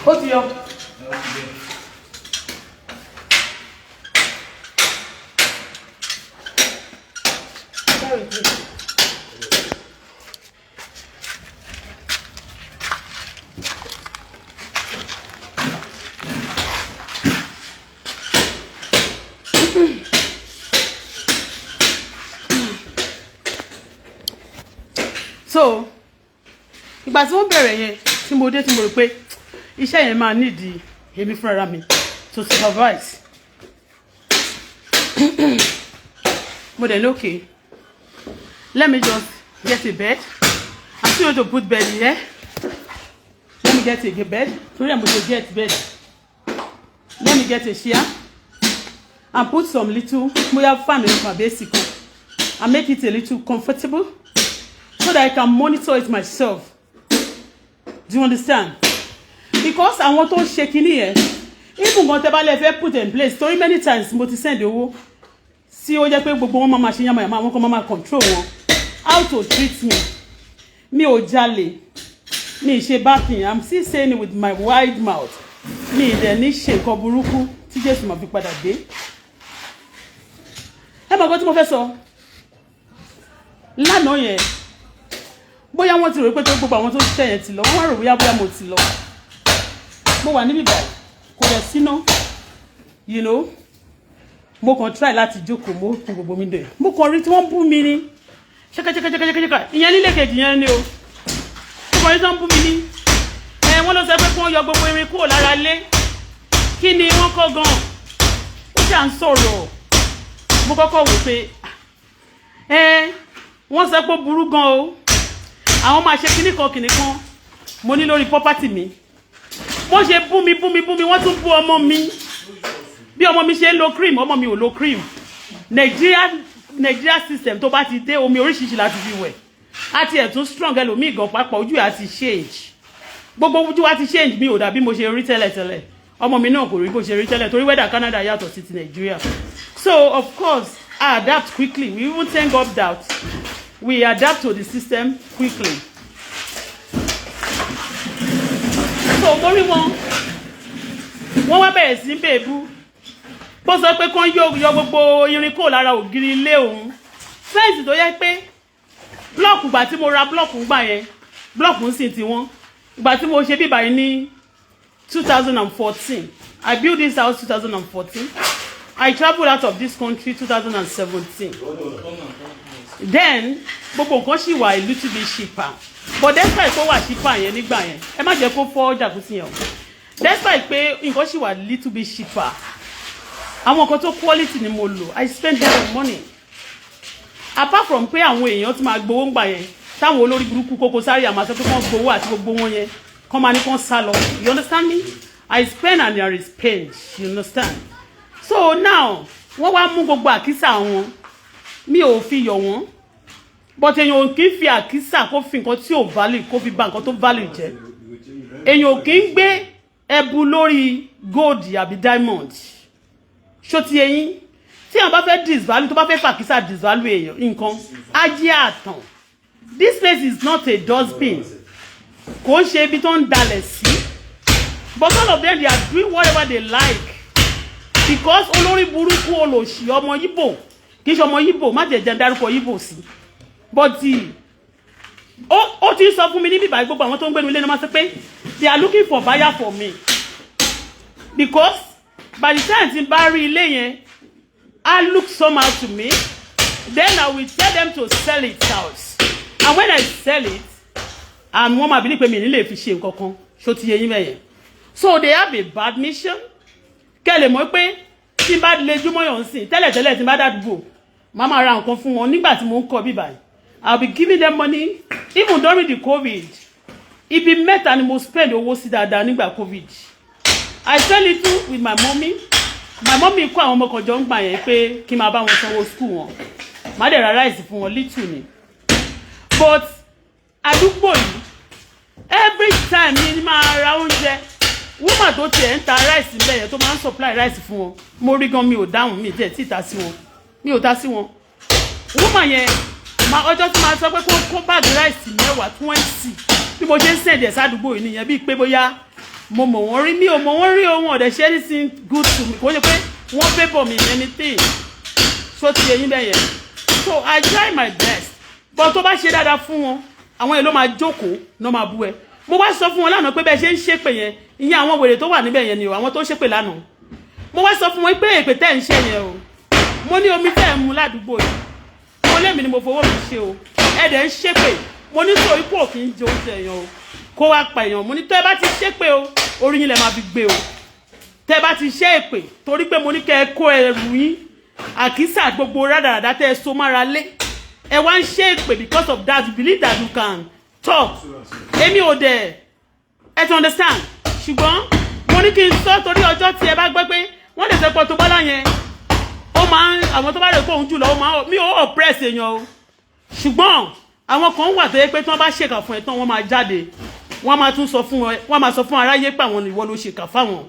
What's your? So ìgbà tí wọ́n bẹ̀rẹ̀ yẹn tí mo dé tí mo rò pé iṣẹ́ yẹn máa nídìí èmi fúnra mi to supervise mo dẹ̀ lókè let me just get a bed I'm still going to put bed here let me get a bed torí I'm going to get bed let me get a chair and put some little moya fan with my basic and make it a little comfortable so that I can monitor it myself. Do you understand? Because I want to shake in here. Even when they put in place, so many times mo ti send owó. See ó jẹ́ pé gbogbo wọn máa ṣe yama wọn ko máa control wọn. How to treat me? Mi ò jalè. Mi ṣe backing. I'm still saying it with my wide mouth. Mi dẹ̀ ní ṣe nǹkan burúkú tí Jésù máa fi padà dé. Ẹ mọ̀ nǹkan tí mo fẹ́ sọ. Lánàá yẹn bóyá wọ́n ti rò pé tó gbogbo àwọn tó ṣiṣẹ́ yẹn ti lọ wọ́n rò bóyá mo ti lọ mo wà níbí báyìí kò dẹ̀ síná you know mo kàn try láti jókòó mo kún gbogbo mi dẹ̀ mo kàn rí tí wọ́n bú mi ni ṣẹkẹṣẹkẹṣẹkẹṣẹkẹ ìyẹn nílé kejì yẹn ni o ọmọ yìí tó ń bú mi ní wọ́n ló sọ pé kí wọ́n yọ gbogbo irin kúrò lára lé kí ni wọ́n kọ́ gan ó ṣà ń sọ̀rọ̀ mo kọ́kọ́ wò pé wọ́n sọ pé ó burú gan o àwọn máa ṣe kíní kan mo ní lórí property mi wọ́n ṣe bú mi wọ́n tún bú ọmọ mi bí ọmọ mi ṣe ń lo cream ọmọ mi ò lo cream Nigeria system tó bá ti dé omi oríṣiríṣi láti fi wẹ̀ àti ẹ̀tún strong ẹlòmíì gan pápá ojú ẹ̀ àti change gbogbo ojú wa ti change mi ò dà bí mo ṣe rí tẹ́lẹ̀tẹ́lẹ̀ ọmọ mi náà kò rí bó ṣe rí tẹ́lẹ̀ torí weather Canada yàtọ̀ sí ti Nigeria so of course I adapt quickly we even thank God that we adapt to the system quickly so mo rí wọ́n wá bẹ̀rẹ̀ sí bèbú bó sọ pé kán yọ gbogbo irin kò lára ògiri ilé òun fẹ́ǹsì tó yẹ pé blọ́ọ̀kù gbà tí mo ra blọ́ọ̀kù gbà yẹn blọ́ọ̀kù ń sìn tiwọn ìgbà tí mo ṣe bíbà yìí ní 2014 I built this house 2014 I traveled out of this country 2017 then gbogbo nǹkan ṣì wà a little bit cheaper but despite kó wà cheaper yẹn nígbà yẹn ẹ má jẹ́ kó fọ́ jàkúsí yẹn o despite pé nǹkan ṣì wà a little bit cheaper àwọn nǹkan tó quality ni mo lò I spend a lot of money apart from pé àwọn èèyàn tí máa gbowó ń gbà yẹn táwọn olórí burúkú Koko Zaria àmọ́ sọ pé kán gbowó àti gbogbo wọn yẹn kán máa ní kán sá lọ you understand me I spend and there is pain you understand so now wọ́n wá mú gbogbo àkísà wọn mi ò fi yọ̀ wọ́n but èèyàn ò kì í fi àkísà kó fi nǹkan tí ò value kó fi bà nǹkan tó value jẹ́ èèyàn ò kì í gbé ẹbu lórí gold àbí diamond ṣó ti ẹ̀yin tí àwọn bá fẹ́ disvalue tó bá fẹ́ fàkísà disvalue èèyàn nǹkan ajé àtàn this place is not a dustbin kò ń ṣe ibi tó ń dalẹ̀ sí but all of them they are doing whatever they like because olórí burúkú olòṣì ọmọ Yíbò kì í ṣe ọmọ Yíbò má jẹ́ dárúkọ Yíbò sí but ó ti sọ fún mi níbi ìbàgbé gbogbo àwọn tó ń gbénu ilé ní wọ́n sọ pé they are looking for buyer for me because by the time tí n bá rí ilé yẹn I look somehow to me then I will tell them to sell it out and when I sell it wọ́n máa believe pé mi ní lè fi ṣe nǹkan kan ṣó ti yẹ yín mẹ́yẹn so they have a bad mission kẹ́lẹ̀ mọ́ pé tí n bá lè júmọ́ yàn sí tẹ́lẹ̀tẹ́lẹ̀ tí n bá dádúgbò máa máa ra nǹkan fún wọn nígbà tí mo ń kọ́ bíbá yìí I will be giving them money even during the COVID ibi mẹ́ta ni mo spend owó sí dáadáa nígbà COVID I spend it with my mommy kó àwọn ọmọ kan jọ ń gbà yẹn pé kí n máa bá wọn sanwó school wọn má dẹ̀ ra rice fún wọn little ni but àdúgbò yìí every time ni máa ra oúnjẹ woman tó tiẹ̀ ń ta rice níbẹ̀ yẹn tó máa ń supply rice fún wọn mo rí gan mi ò dáhùn mi tiẹ̀ tí ì ta sí wọn mi ò ta sí wọn woman yẹn ọjọ́ tí máa sọ pé kó báàgì rice mẹ́wàá 20 bí mo ṣe ń sẹ̀dẹ̀ sádùúgbò yìí nìyẹn bíi pé bóyá mo mọ̀ wọ́n rí mi ò mọ̀ wọ́n rí ohun ọ̀dẹ̀ ṣe anything good to me kò ṣe pé wọ́n favour me anything so ti eyín bẹ́ẹ̀ yẹn so I try my best but tó bá ṣe dáadáa fún wọn àwọn èèyàn ló máa jókòó náà máa bú ẹ mo wá sọ fún wọn lánàá pé bẹ́ẹ̀ ṣe ń ṣépè yẹn ìyẹn àwọn wèrè tó wà níbẹ̀ yẹn ni o àwọn tó ṣépè lánàá mo wá sọ fún wọn pé èpè tẹ́ ń ṣe yẹn o mo ní omi tẹ́ ń mu ládùúgbò yìí mo lémi ni mo fowó mi ṣe o ẹ̀dẹ̀ ń ṣépè mo ní sọ ipò kì í jẹ oúnjẹ èèyàn o kó wá pa èèyàn mo ní tẹ́ bá ti ṣépè o orí yín lẹ máa fi gbé o tẹ́ bá ti ṣe èpè torí pé mo ní kẹ́ ẹ kó ẹrù yín àkísà gbogbo rádaràdá tẹ́ ẹ so mára lé ẹ wá ń ṣe èpè because of that you believe that you can talk èmi ò dẹ̀ ẹ ti understand ṣùgbọ́n mo ní kí n sọ torí ọjọ́ tí ẹ bá gbọ́ pé wọ́n lè sọ pé Auto-Bola yẹn ó máa ń àwọn tó bá rẹ̀ pé òun jùlọ ó máa mi ò oppress èèyàn o ṣùgbọ́n àwọn kan wà tó yẹ pé tí wọ́n bá ṣèkà fún ẹ tán wọ́n máa jáde wọ́n máa tún sọ fún ẹ wọ́n máa sọ fún aráyé pé àwọn ìwọ ló ṣèkà fáwọn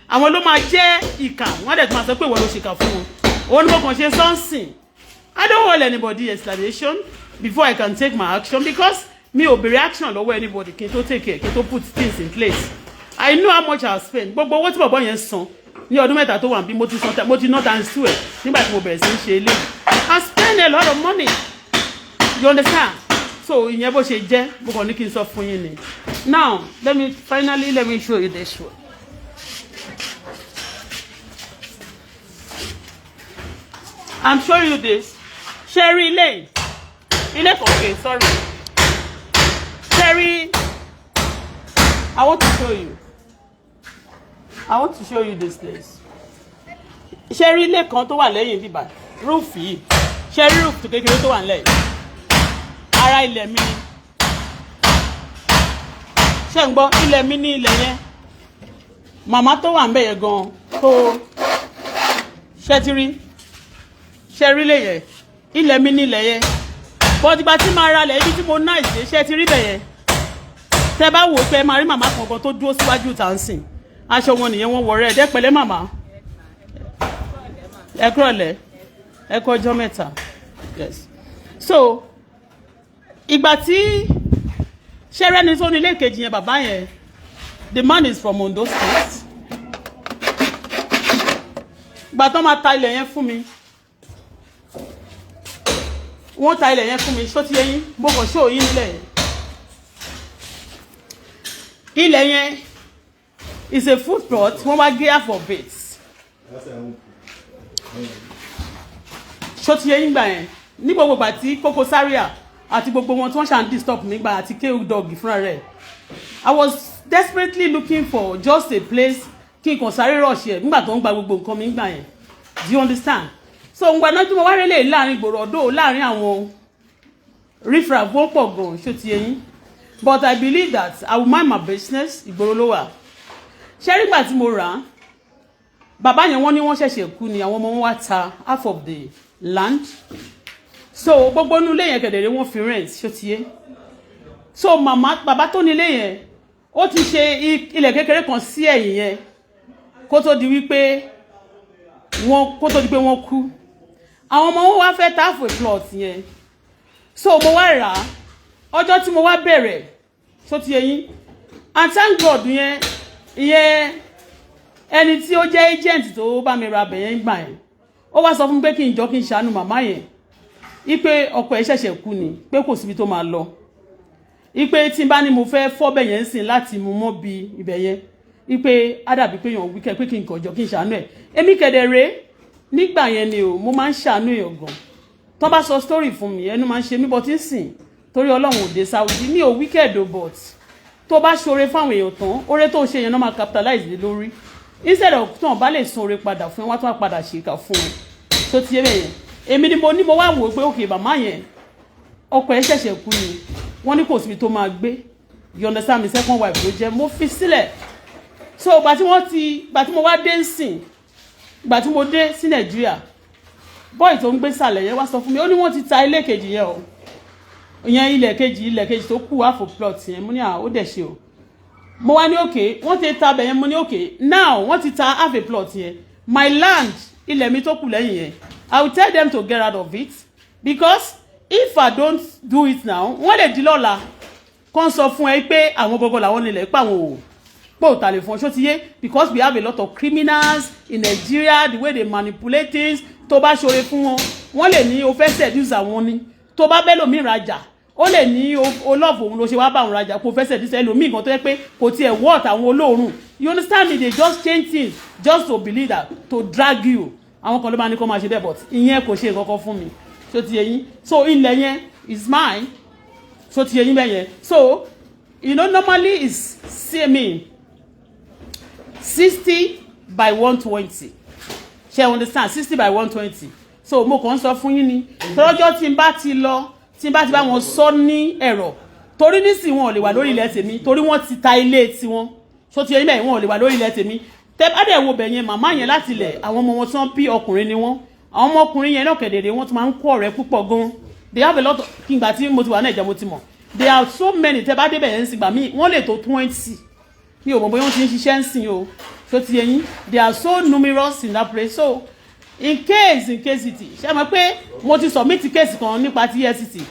àwọn ló máa jẹ́ ìkà wọ́n dẹ̀ tún máa sọ pé ìwọ ló ṣèkà fún wọn òun ni mo kàn ṣe sọ́nsìn I don't hold anybody explanation before I can take my action because mi ò béèrè action lọ́wọ́ anybody kí n tó take care kí n tó put things in place I know how much I spend gbogbo owó tí bọ̀bọ̀ yẹn san ní ọdún mẹ́ta tó wà bí mo ti ná times 2 ẹ̀ nígbà tí mo bẹ̀rẹ̀ sí ń ṣe eléyìí I spend a lot of money you understand so ìyẹn bó ṣe jẹ́ mo kàn ní kí n sọ fún yín ni now let me show you this one. I'm showing you this. Sherry Lane. Okay, sorry. Sherry, I want to show you. I want to show you this place. Sherry, ilé kan tó wà lẹ́yìn bíbá. Roof yìí. Sherry roof tó kékeré tó wà nílẹ̀. Ara ilẹ̀ mi ni. Ṣé ń gbọ́ ilẹ̀ mi ní ilẹ̀ yẹn. Màmá tó wà ńbẹ̀ yẹn gan tó Shetiri. Sherry lè yẹ. Ilẹ̀ mi ní ilẹ̀ yẹn. But ìgbà tí máa ra lẹ̀ ibi tí mo nice ṣe ti rí bẹ̀ yẹn. Tẹ́ bá wò pé máa rí màmá kankan tó dúró síwájú tá ń sìn. Aṣọ wọn nìyẹn wọ́n wọ̀ rẹ̀ dẹ́ pẹ̀lẹ́ màmá. Ẹ kúrọ̀lẹ́. Ẹ kú ọjọ́ mẹ́ta. Yes. So ìgbà tí Sherry ní tó ní ilé kejì yẹn bàbá yẹn, the man is from Ondo State. Ìgbà tó máa ta ilẹ̀ yẹn fún mi. Wọ́n ta ilẹ̀ yẹn fún mi ṣó ti yé yín mo kàn ṣó yín nílẹ̀ yẹn. Ilẹ̀ yẹn is a food plot wọ́n wá gé half of it. Ṣó ti yé yín gbà yẹn ní gbogbo ìgbà tí Koko Zaria àti gbogbo wọn tí wọ́n ṣàn disturb mi gbà àti kéwù dog fúnra rẹ̀. I was desperately looking for just a place kí n kàn sáré rush ẹ̀ nígbà tó ń gba gbogbo nǹkan mi gbà yẹn. Do you understand? So ngba náà tí mo wá rélé láàrin ìgboro ọ̀dọ̀ láàrin àwọn riffraff wọ́n pọ̀ gan ṣó ti yé yín. But I believe that I will mind my business ìgboro ló wà. Ṣé nígbà tí mo rà á bàbá yẹn wọ́n ní wọ́n ṣẹ̀ṣẹ̀ kú ni àwọn ọmọ wọn wá ta half of the land. So gbogbo inú ilé yẹn kedere wọ́n fi rent ṣó ti yé. So bàbá tó ní ilé yẹn ó ti ṣe ilẹ̀ kékeré kan sí ẹ̀yìn yẹn kó tó di wípé wọ́n kú. Àwọn ọmọ wọn wá fẹ́ ta half a plot yẹn. So mo wá rà á ọjọ́ tí mo wá bẹ̀rẹ̀ ṣó ti yé yín. And thank God yẹn ẹni tí ó jẹ́ agent tó bá mi ra bẹ̀yẹn gbà yẹn ó wá sọ fún mi pé kí n jọ kí n ṣàánú màmá yẹn ipe ọkọ ẹ̀ ṣẹ̀ṣẹ̀ kú ni pé kò síbi tó máa lọ ipe tí n bá ní mo fẹ́ fọ́ bẹ̀yẹn sìn láti mú mọ́ bí ibẹ̀ yẹn ipe á dàbí pé èèyàn wíkẹ́ pé kí n kàn jọ kí n ṣàánú ẹ̀ èmi kẹ̀dẹ̀rẹ́ nígbà yẹn ni o mo máa ń ṣàánú èèyàn gan tó bá sọ story fún mi ẹnu máa ń ṣe mí bọ́ tí ń sìn torí Ọlọ́run òde Saudi mi ò wicked o but tó bá ṣoore fáwọn èèyàn tán oore tó ṣe yẹn náà máa capitalize lé lórí instead of tán bá lè san oore padà fún wọn tó wá padà ṣèkà fún wọn tó ti yé bẹ́ẹ̀ yẹn èmi ni mo ní mo wá wò pé okay màmá yẹn ọkọ ẹ̀ ṣẹ̀ṣẹ̀ kú ni wọ́n ní kò síbi tó máa gbé you understand me second wife ló jẹ́ mo fi sílẹ̀ so gbà tí mo wá dé nsìn gbà tí mo dé sí Nàìjíríà boy tó ń gbé sàlẹ̀ yẹn wá sọ fún mi ó ní wọ́n ti ta ilé kejì yẹn o ìyẹn ilẹ̀ kejì tó kù half a plot yẹn mo ní ó dẹ̀ ṣe o mo wá ní okay wọ́n ti ta bẹ̀ yẹn mo ní okay now wọ́n ti ta half a plot yẹn my land ilẹ̀ mi tó kù lẹ́yìn yẹn I will tell them to get out of it because if I don't do it now wọ́n lè di lọ́la kàn sọ fún ẹ pé àwọn gbogbo làwọn nílẹ̀ pé àwọn ò tà lè fún ọṣọ́ ti yé because we have a lot of criminals in Nigeria the way they manipulate things tó bá ṣoore fún wọn wọ́n lè ní o fẹ́ seduce àwọn ni tó bá bẹ́ lómi ìrajà ó lè ní o love òun ló ṣe wá bá òun rajà kó fẹ́ seduce ẹlòmíì kan tó yẹ pé kò tiẹ̀ worth àwọn olóòórùn you understand me they just change things just to believe that to drag you àwọn kan ló máa ní kó máa ṣe bẹ́ẹ̀ but ìyẹn kò ṣe nǹkan kan fún mi so ti yé yín so ilẹ̀ yẹn is mine so ti yé yín bẹ́ẹ̀ yẹn so you know normally is see me 60 by 120 ṣe understand 60 by 120 so mo kàn sọ fún yín ni tọ́jọ́ tí n bá ti bá wọn sọ ní ẹ̀rọ torí nísìnyí wọn ò lè wà lórí ilẹ̀ tèmi torí wọ́n ti ta ilé tiwọn so ti yé yín bẹ́ẹ̀ wọn ò lè wà lórí ilẹ̀ tèmi tẹ́ bá dẹ̀ wo bẹ̀ yẹn màmá yẹn láti ilẹ̀ àwọn ọmọ wọn tí wọ́n bí ọkùnrin ni wọ́n àwọn ọmọkùnrin yẹn náà kẹ̀dẹ̀dẹ̀ wọ́n ti máa ń kó ọ̀rẹ́ púpọ̀ gan they have a lot of kí n gbà tí mo ti wà náà ìjà mo ti mọ̀ there are so many tẹ́ bá débẹ̀ yẹn ń sìgbà míì wọ́n lè tó 20 mi ò mọ̀ bóyá wọ́n ti ń ṣiṣẹ́ ń sìn o so ti yé yín they are so numerous in that place so in case it ṣe mọ̀ pé mo ti submit case kan nípa ti EFCC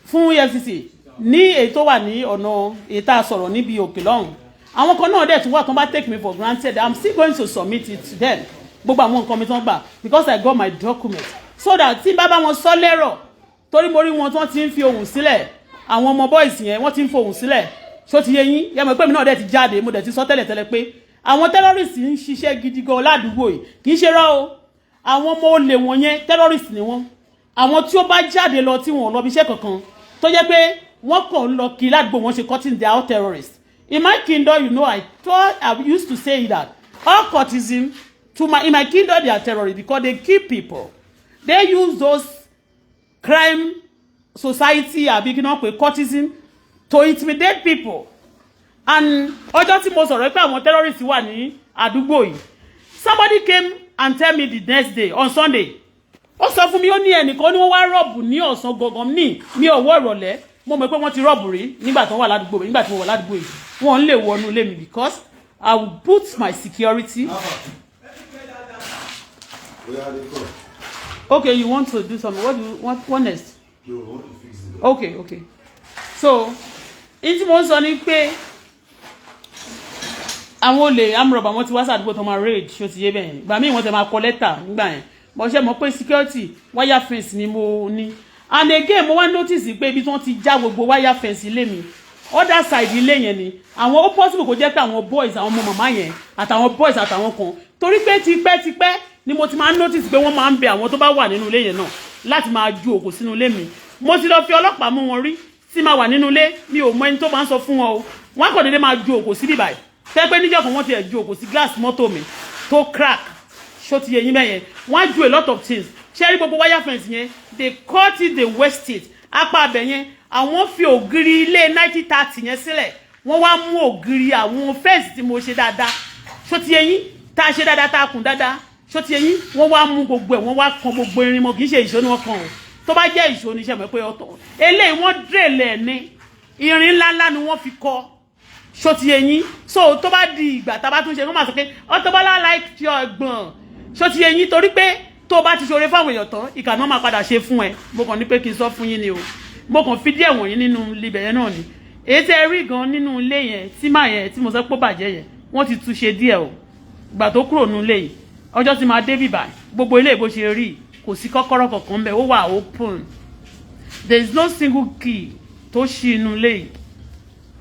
fún EFCC ní èyí tó wà ní ọ̀nà èyí tá a sọ̀rọ̀ níbi òkè lọ́hùn àwọn kan náà dẹ̀ tún wà tó bá take me for granted I'm still going to submit it to them gbogbo àwọn nǹkan mi tán gbà because I got my document so that tí bá wọn sọ lẹ́rọ̀ torí mo rí wọn tí wọ́n ti ń fi ohùn sílẹ̀ àwọn ọmọ boys yẹn wọ́n ti ń fohùn sílẹ̀ ṣó ti yé yín yẹ mọ̀ pé mi náà dẹ̀ ti jáde mo dẹ̀ ti sọ tẹ́lẹ̀ pé àwọn terrorists ń ṣiṣẹ́ gidi gan ládùúgbò yìí kì í ṣe rọ́ o àwọn ọmọ olè wọn yẹn terrorists ni wọ́n àwọn tí ó bá jáde lọ tí wọn lọ bí iṣẹ́ kankan tó jẹ́ pé wọ́n kàn lọ kí ládùúgbò wọn ṣe cutting their out terrorists. In my kingdom, you know, I used to say that all cultism in my kingdom they are terrorists because they kill people. They use those crime society cultism to intimidate people. And ọjọ́ tí mo sọ̀rọ̀ pé àwọn terrorists wà ní àdúgbò yìí, somebody came and tell me the next day on Sunday. Ó sọ fún mi ó ní ẹnìkan ní wọ́n wá rọ́ọ̀bù ní ọ̀sán gangan ní mi ọwọ́ ìrọ̀lẹ́ mo mọ̀ pé wọ́n ti rọ́ọ̀bù rí nígbà tó wà ládùúgbò nígbà tí mo wà ládùúgbò yìí wọ́n lè wọnú ilé mi because I will put my security. Okay, you want to do something. What do you want? What next? No, I want to fix it. Okay. So, in tí mo sọ ni pé àwọn olè amúrọ̀bà wọn ti wá sàdúgbò tó máa raid ṣó ti yé bẹ́ẹ̀ ìgbà míì wọ́n ti máa kọ lẹ́tà nígbà yẹn mo ṣe mọ̀ pé security wire fence ni mo ní and again mo wá notice pé ibi tí wọ́n ti já gbogbo wire fence ilé mi other side ilé yẹn ni àwọn ó possible kó jẹ́ pé àwọn boys àwọn ọmọ màmá yẹn àtàwọn boys àtàwọn kan torí pé tipẹ́ ni mo ti máa notice pé wọ́n máa ń bẹ àwọn tó bá wà nínú ilé yẹn náà láti máa ju òkò sínú ilé mi mo ti lọ fi ọlọ́pàá mú wọn rí tí máa wà nínú ilé mi ò mọ ẹni tó máa ń sọ fún wọn o wọ́n kàn dédé máa ju òkò sí bíbáyìí tẹ́ pé níjọ́ kan wọ́n ti ẹ̀ ju òkò sí glass mọ́tò mi tó crack ṣó ti yẹ yín bẹ́yẹn wọ́n á ju a lot of things ṣé rí gbogbo wire fence yẹn they cut it they waste it apá abẹ yẹn àwọn fi ògiri ilé 1930 yẹn sílẹ̀ wọ́n wá mú ògiri àwọn fence tí mo ṣe dáadáa ṣó ti yẹ yín tá a ṣe dáadáa tá a kùn dáadáa ṣó ti yẹ yín wọ́n wá mú gbogbo ẹ̀ wọ́n wá kan gbogbo irin mọ́ kì í ṣe ìṣó ni wọ́n kàn o tó bá jẹ́ ìṣó ni iṣẹ́ mọ̀ pé ọ̀tọ̀ eléyìí wọ́n dèrè ní irin ńláńlá ni wọ́n fi kọ́ ṣó ti yẹ yín so tó bá di ìgbà tá a bá tún ṣe wọ́n máa sọ pé Auto-Bola like your ẹ̀gbọ́n ṣó ti yẹ yín torí pé tó bá ti ṣoore fáwọn èèyàn tán ìkà náà máa padà ṣe fún ẹ mo kàn ní pé kí n sọ fún yín ni o mo kàn fi díẹ̀ wọ̀nyí nínú libẹ̀ yẹn náà ni èyí tẹ́ ẹ rí gan nínú ilé yẹn tí màá yẹn tí mo sọ pé ó bàjẹ́ yẹn wọ́n ti tún ṣe díẹ̀ o ìgbà tó kúrò nínú ilé yìí ọjọ́ tí máa dé bìbà gbogbo ilé bó ṣe rí kò sí kọ́kọ́rọ́ kankan bẹ́ẹ̀ ó wà open there is no single key tó ṣí inú ilé yìí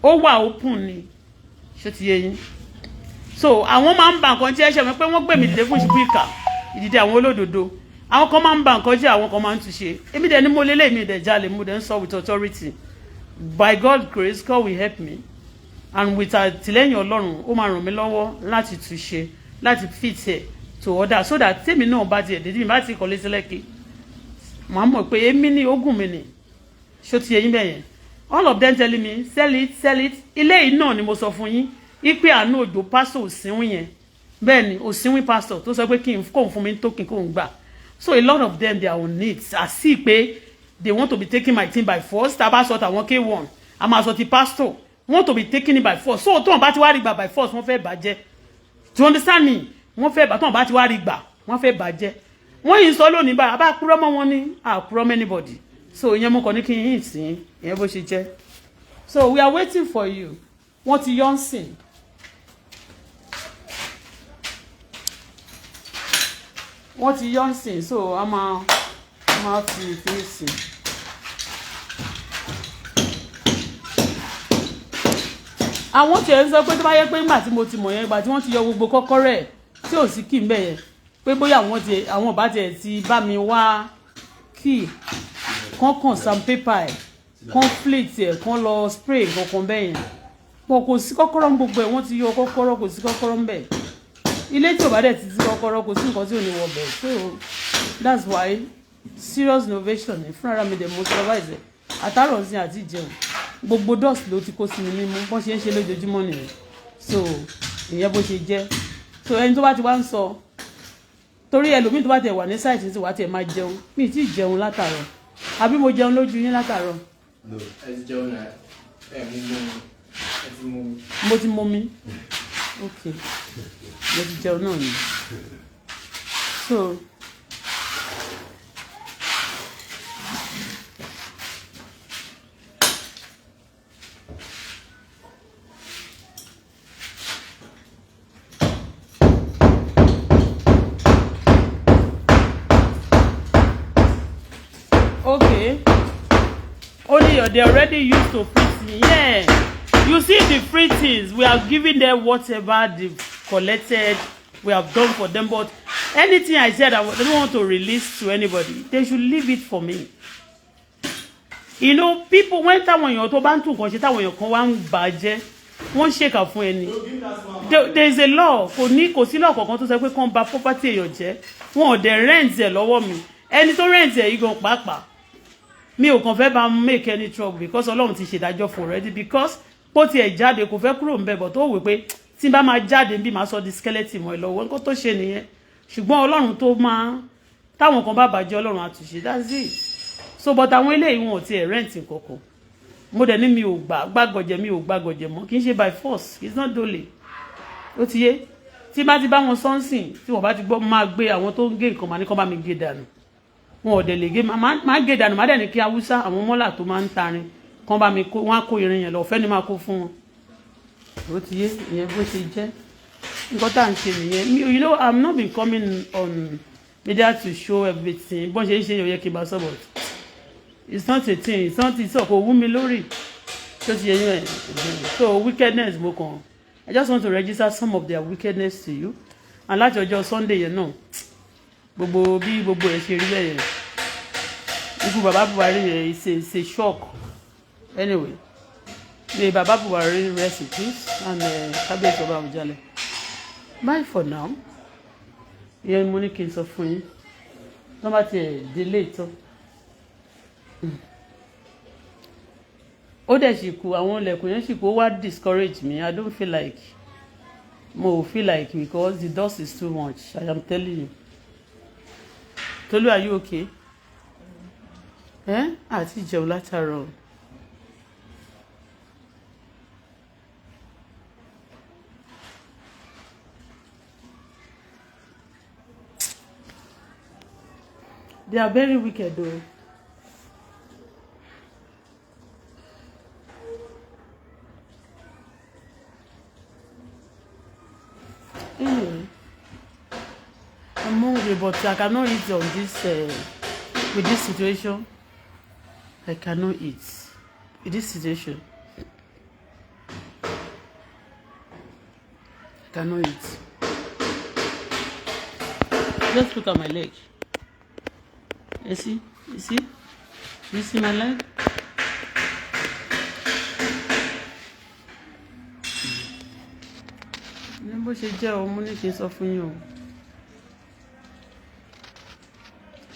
ó wà open ni ṣé ti yé yín so àwọn máa ń ba nǹkan jẹ́ ṣe mọ̀ pé wọ́n gbé mi dìde fún ìṣubú ìdìde àwọn olódodo àwọn kan máa ń ba nǹkan jẹ́ àwọn kan máa ń túnṣe èmi dẹ̀ ni mo lélẹ̀ mi dẹ̀ jalè mo dẹ̀ ń sọ with authority by God grace God will help me and with àtìlẹ́yìn Ọlọ́run ó máa ràn mí lọ́wọ́ láti túnṣe láti fit ẹ̀ to order so that tèmi náà bá tiẹ̀ dédé mi bá ti kọ́lé sílẹ̀kì màá mọ̀ pé èmi ní ogún mi ni ṣó ti yẹyin bẹ́yẹn all of them telling me sell it ilé yìí náà ni mo sọ fún yín ipe àánú òjò pásítọ̀ òsínwín yẹn bẹ́ẹ̀ ni òsínwín pásítọ̀ tó sọ pé kí n kóun fún mi tó kí n kóun gbà so a lot of them they are on it àsì pé they want to be taking my thing by force tá a bá sọ tàwọn K1 a máa sọ ti pásítọ̀ want to be taking it by force so tó wọn bá ti wá rí gbà by force wọ́n fẹ́ bàjẹ́ to understand me wọ́n fẹ́ bà tó wọn bá ti wá rí gbà wọ́n fẹ́ bàjẹ́ wọ́n yìí sọ lónìí báyìí àbá kúrọ́ mọ́ wọn ní àkúrọ́ mọ́ anybody so ìyẹn mo kàn ní kí n yìn sí ìyẹn bó ṣe jẹ́ so we are waiting for you wọ́n ti yọ̀ ń sìn. wọ́n ti yọ̀ ń sìn so a máa fi ìfín sìn. àwọn tiẹ̀ ń sọ pé tó bá yẹ pé nígbà tí mo ti mọ̀ yẹn ìgbà tí wọ́n ti yọ gbogbo kọ́kọ́rọ́ ẹ̀ tí ò sí kì í bẹ̀ yẹn pé bóyá àwọn ọba tiẹ̀ ti bá mi wá kí kán sandpaper ẹ̀ conflict ẹ̀ kán lọ spray kankan bẹ́ẹ̀ yẹn pọ̀ kò sí kọ́kọ́rọ́ gbogbo ẹ̀ wọ́n ti yọ kọ́kọ́rọ́ kò sí kọ́kọ́rọ́ ńbẹ̀ ilé tí ò bá dẹ̀ ti sí kọ́kọ́rọ́ kò sí nǹkan tí ò ní wọ bẹ̀ so that's why serious innovation ẹ̀ fúnra mi dẹ̀ mo supervise àtàrọ̀ sí àti ìjẹun gbogbo dust ló ti kó sí mi nímú bọ́n ṣe ń ṣe lójoojúmọ́ nìyẹn so ìyẹn bó ṣe jẹ́ so ẹni tó bá ti wá ń sọ torí ẹlòmíì tó bá tẹ̀ wà ní sáìtì tí wàá tẹ̀ máa jẹun mi ì tí ì jẹun látàárọ̀ àbí mo jẹun lójú yín látàárọ̀. ẹ ti jẹun náà ẹ mú mi ẹ ti mú mi. mo ti mú mi ok mo ti jẹun náà ni so. Okay. Only they already used to free. Yeah. You see the free things we are giving them whatever they've collected we have done for them but anything I said I don't want to release to anybody, they should leave it for me. You know, people, when táwọn èèyàn tó bá ń tún nǹkan ṣe táwọn èèyàn kan wá ń bàjẹ́, wọ́n ṣèkà fún ẹni. There is a law, kò sí law kankan tó sọ pé kàn bà property èèyàn jẹ́. Wọn ò dẹ̀ rent ẹ̀ lọ́wọ́ mi. Ẹni tó rent ẹ̀ yìí gan pàápàá. Mi ò kàn fẹ́ bá make any trouble because Ọlọ́run ti ṣèdájọ́ for already because bó tiẹ̀ jáde kò fẹ́ kúrò ńbẹ̀ but ó wí pé tí n bá máa jáde bí máa sọ di skeleton mọ́ ẹ lọ́wọ́ nǹkan tó ṣe nìyẹn. Ṣùgbọ́n Ọlọ́run tó máa táwọn kan bá bàjẹ́ Ọlọ́run á tún ṣe, that's it. So but àwọn eléyìí wọn ò tiẹ̀ rent nǹkankan. Mo dẹ̀ ní mi ò gbàgọ̀jẹ̀ mọ́ kì í ṣe by force, it's not dole. Ó ti yé tí bá ti bá wọn sọ́nsìn tí wọ́n bá ti gbọ́ máa gbé àwọn tó ń gé nǹkan máa ní kán bá mi gé dànù. Wọn ò dẹ̀ lè gé máa gé dànù máa dẹ̀ ní kí Haúsá àwọn mọ́là tó máa ń tarin kán bá mi kó wọn á kó irin yẹn lọ ọ̀fẹ́ ni máa kó fún wọn. Ó ti yé ìyẹn bó ṣe jẹ́ nǹkan tá à ń ṣe nìyẹn. You know, I'm not been coming on media to show everything bọ́n ṣe ń ṣe yóò yẹ kí n bá sọ but it's not a thing, it's not kò wú mi lórí tó ti yẹ yín ẹ̀. So wickedness mo kàn I just want to register some of their wickedness to you and láti ọjọ́ Sunday yẹn náà gbogbo ẹ̀ ṣe rí bẹ́ẹ̀ yẹn ikú bàbá Buhari yẹn it's a shock anyway may bàbá Buhari rest in peace and kábíyèsí ọba Àwùjalẹ̀. Bye for now. Ìyẹn mo ní kí n sọ fún yín tó bá tiẹ̀ délé ìtọ́. Ó dẹ̀ sì kú àwọn ilẹ̀kùn yẹn sì kú ó wá discourage me. I don't feel like because the dust is too much. I am telling you. Tolu, are you okay? Àti ìjẹun látàárọ̀. They are very wicked though. Anyway, I'm hungry, but I cannot eat on this with this situation. I cannot eat with this situation. I cannot eat. Just look at my leg. You see? You see my leg? Bó ṣe jẹ́ o mo ní kí n sọ fún yín o.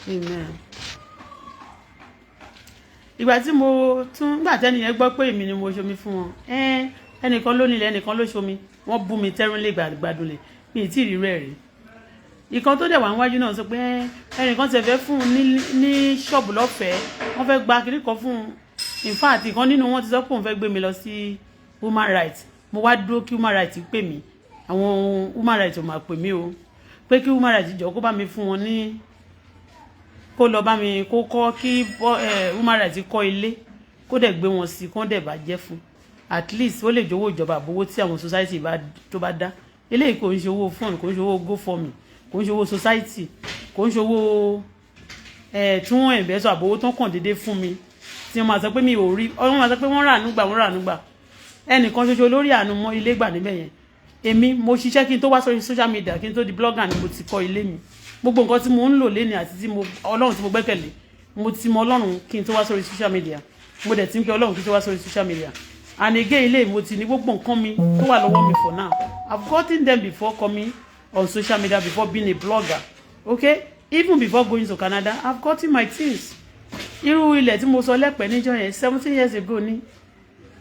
Amen. Ìgbà tí mo tún gbà tẹ́nìyẹn gbọ́ pé èmi ni mo ṣomi fún wọn. Ẹnìkan ló nílẹ̀ ẹnìkan ló ṣomi. Wọ́n bú mi tẹ́rùnlé gbàdúlẹ̀. Mi ì tí ì rí rẹ̀ rí. Ìkan tó dẹ̀ wà níwájú náà sọ pé ẹnìkan ti fẹ́ fún un ní ṣọ́ọ̀bù lọ́fẹ̀ẹ́. Wọ́n fẹ́ gba kiri kan fún un. In fact, ìkan nínú wọn ti sọ pé òun fẹ́ gbé mi lọ sí human rights. Mo wá dúró kí human rights pè mí. Àwọn human rights ò máa pè mí o pé kí human rights jọ kó bá mi fún wọn ní kó lọ bá mi kó kọ́ kí human rights kọ́ ilé kó dẹ̀ gbé wọn sí kó dẹ̀ bàjẹ́ fún at least ó lè jọ̀wọ́ ìjọba àbówó tí àwọn society tó bá dá eléyìí kò ń ṣe owó fund kò ń ṣe owó GoFundMe kò ń ṣe owó society kò ń ṣe owó tí wọ́n ẹ̀bẹ́sọ̀ àbówó tó kàn déédéé fún mi tí wọ́n máa sọ pé mi ò rí wọ́n máa sọ pé wọ́n rà nígbà ẹnìkan ṣoṣo lórí àánú mọ́ ilé gbà níbẹ̀ yẹn èmi mo ṣiṣẹ́ kí n tó wá sórí social media kí n tó di blogger ni mo ti kọ́ ilé mi gbogbo nǹkan tí mo ń lò léni àti tí Ọlọ́run tí mo gbẹ́kẹ̀lé mo ti mọ Ọlọ́run kí n tó wá sórí social media mo dẹ̀ ti ń kí Ọlọ́run kí n tó wá sórí social media and again ilé mo ti ní gbogbo nǹkan mi tó wà lọ́wọ́ mi for now I've gotten them before coming on social media before being a blogger okay even before going to Canada I've gotten my things irú ilẹ̀ tí mo sọ lẹ́pẹ́ níjọ́ yẹn 17 years ago ní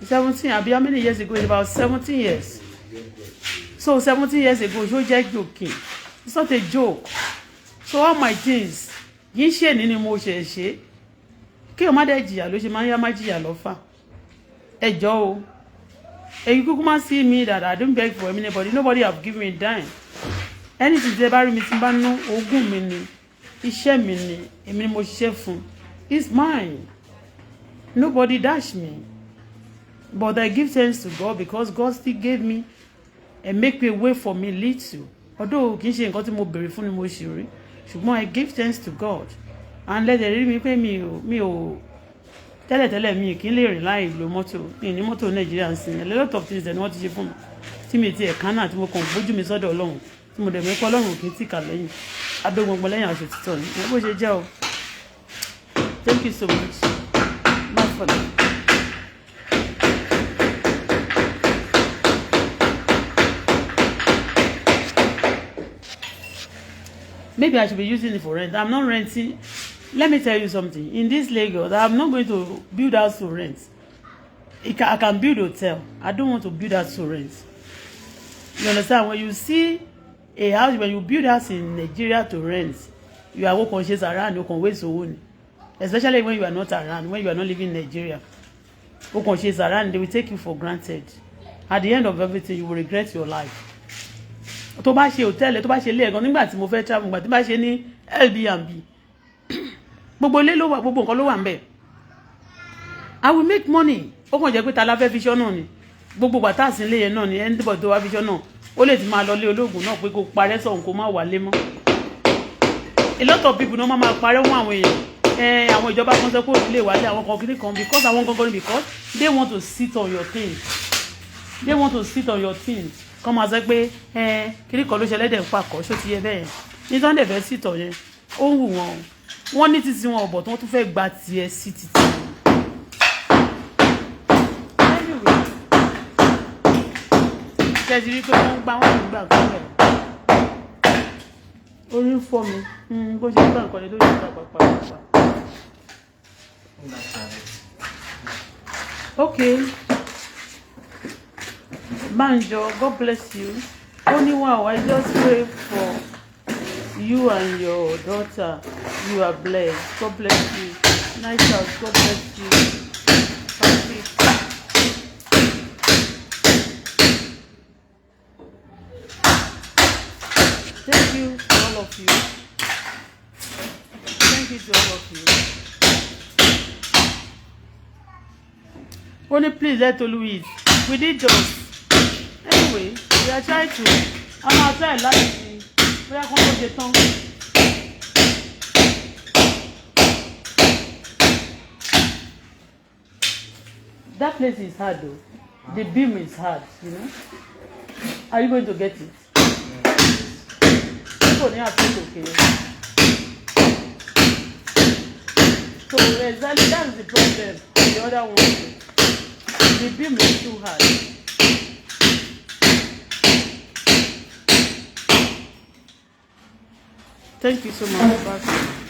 17 àbí how many years ago it's about 17 years. So 17 years ago, ṣó jẹ́ joking. It's not a joke. So all my things, yìí ṣe ní ni mo ṣe. Kí o má dẹ̀ jìyà ló ṣe máa ń yá má jìyà lọ́fà. Ẹ jọ̀ọ́ o. You kúkú máa see me that I don't beg for anybody. Nobody have given me a dime. Anything tẹ́ bá rí mi tí n bá ná ogún mi ni. Iṣẹ́ mi ni. Èmi ni mo ṣiṣẹ́ fún. It's mine. Nobody dash me. But I give thanks to God because God still gave me and make a way for me little. Although kì í ṣe nǹkan tí mo béèrè fún ni mo ṣe rí. Ṣùgbọ́n I give thanks to God. And let them rí mi pé mi ò tẹ́lẹ̀tẹ́lẹ̀ mi kì í lè rìn láì lo mọ́tò. Mi ní mọ́tò Nàìjíríà ń sin. A lot of things that wọ́n ti ṣe fún mi. Tí mi ti ẹ̀ka náà tí mo kàn gbójú mi sọ́dọ̀ Ọlọ́run. Tí mo dẹ̀ mẹ́kọ́ Ọlọ́run kì í tìkà lẹ́yìn. abẹ́gbọ̀ngbọ̀n lẹ́yìn aṣọ títọ́ ni ẹ bó ṣe jẹ́ o. Thank you so much. Bye for now. Maybe I should be using it for rent. I'm not renting. Let me tell you something. In this Lagos, I'm not going to build house to rent. I can build hotel. I don't want to build house to rent. You understand? When you see a house, when you build house in Nigeria to rent, you are more conscious around, you can waste your own. Especially when you are not around, when you are not living in Nigeria. You can chase around, they will take you for granted. At the end of everything, you will regret your life. Tó bá ṣe hotel, tó bá ṣe ilé ẹ̀gan nígbà tí mo fẹ́ travel, nígbà tí bá ṣe ní Airbnb. Gbogbo ilé ló wà, gbogbo nǹkan ló wà ńbẹ̀. I will make money. Ó kàn jẹ́ pé ta la fẹ́ fi ṣọ́ náà ni. Gbogbo ìgbà tá sí ilé yẹn náà ni anybody tó wá fi ṣọ́ náà. Ó lè ti máa lọ lé ológun náà pé kó parẹ́ sọ̀hún kó má wálé mọ́. A lot of people no máa parẹ́ wọ́n àwọn èèyàn. Àwọn ìjọba kan sọ pé ó lè wálé àwọn kan kiri kan because àwọn gangan because they want to sit on your things. They want to sit on your things. Kọ́ máa sọ pé kiri kan ló ṣẹlẹ̀ dẹ̀ ń pàkọ́ ṣó ti yẹ bẹ́ẹ̀. Ní Sunday fẹ́ sit on yẹn. Ó ń wù wọ́n. Wọ́n ní títí wọn ọ̀bọ̀ tí wọ́n tún fẹ́ gba tiẹ̀ sí títí. Anyway, ṣe ti rí pé wọ́n ń gbá wọn nígbà kan bẹ̀rẹ̀. Orí ń fọ́ mi. Bó ṣe gbà nǹkan lè lórí ìgbà pàpà. Okay. Banjo, God bless you. Only wow, I just pray for you and your daughter. You are blessed. God bless you. Nice house. God bless you. Happy. Thank you to all of you. Thank you to all of you. Only please let Louise. We did just. Anyway, we are trying to. I'm outside like we are going to get on. That place is hard though. The beam is hard, you know. Are you going to get it? People have to okay. So exactly that's the problem. The other one. The beam is too hard. Thank you so much. Bye.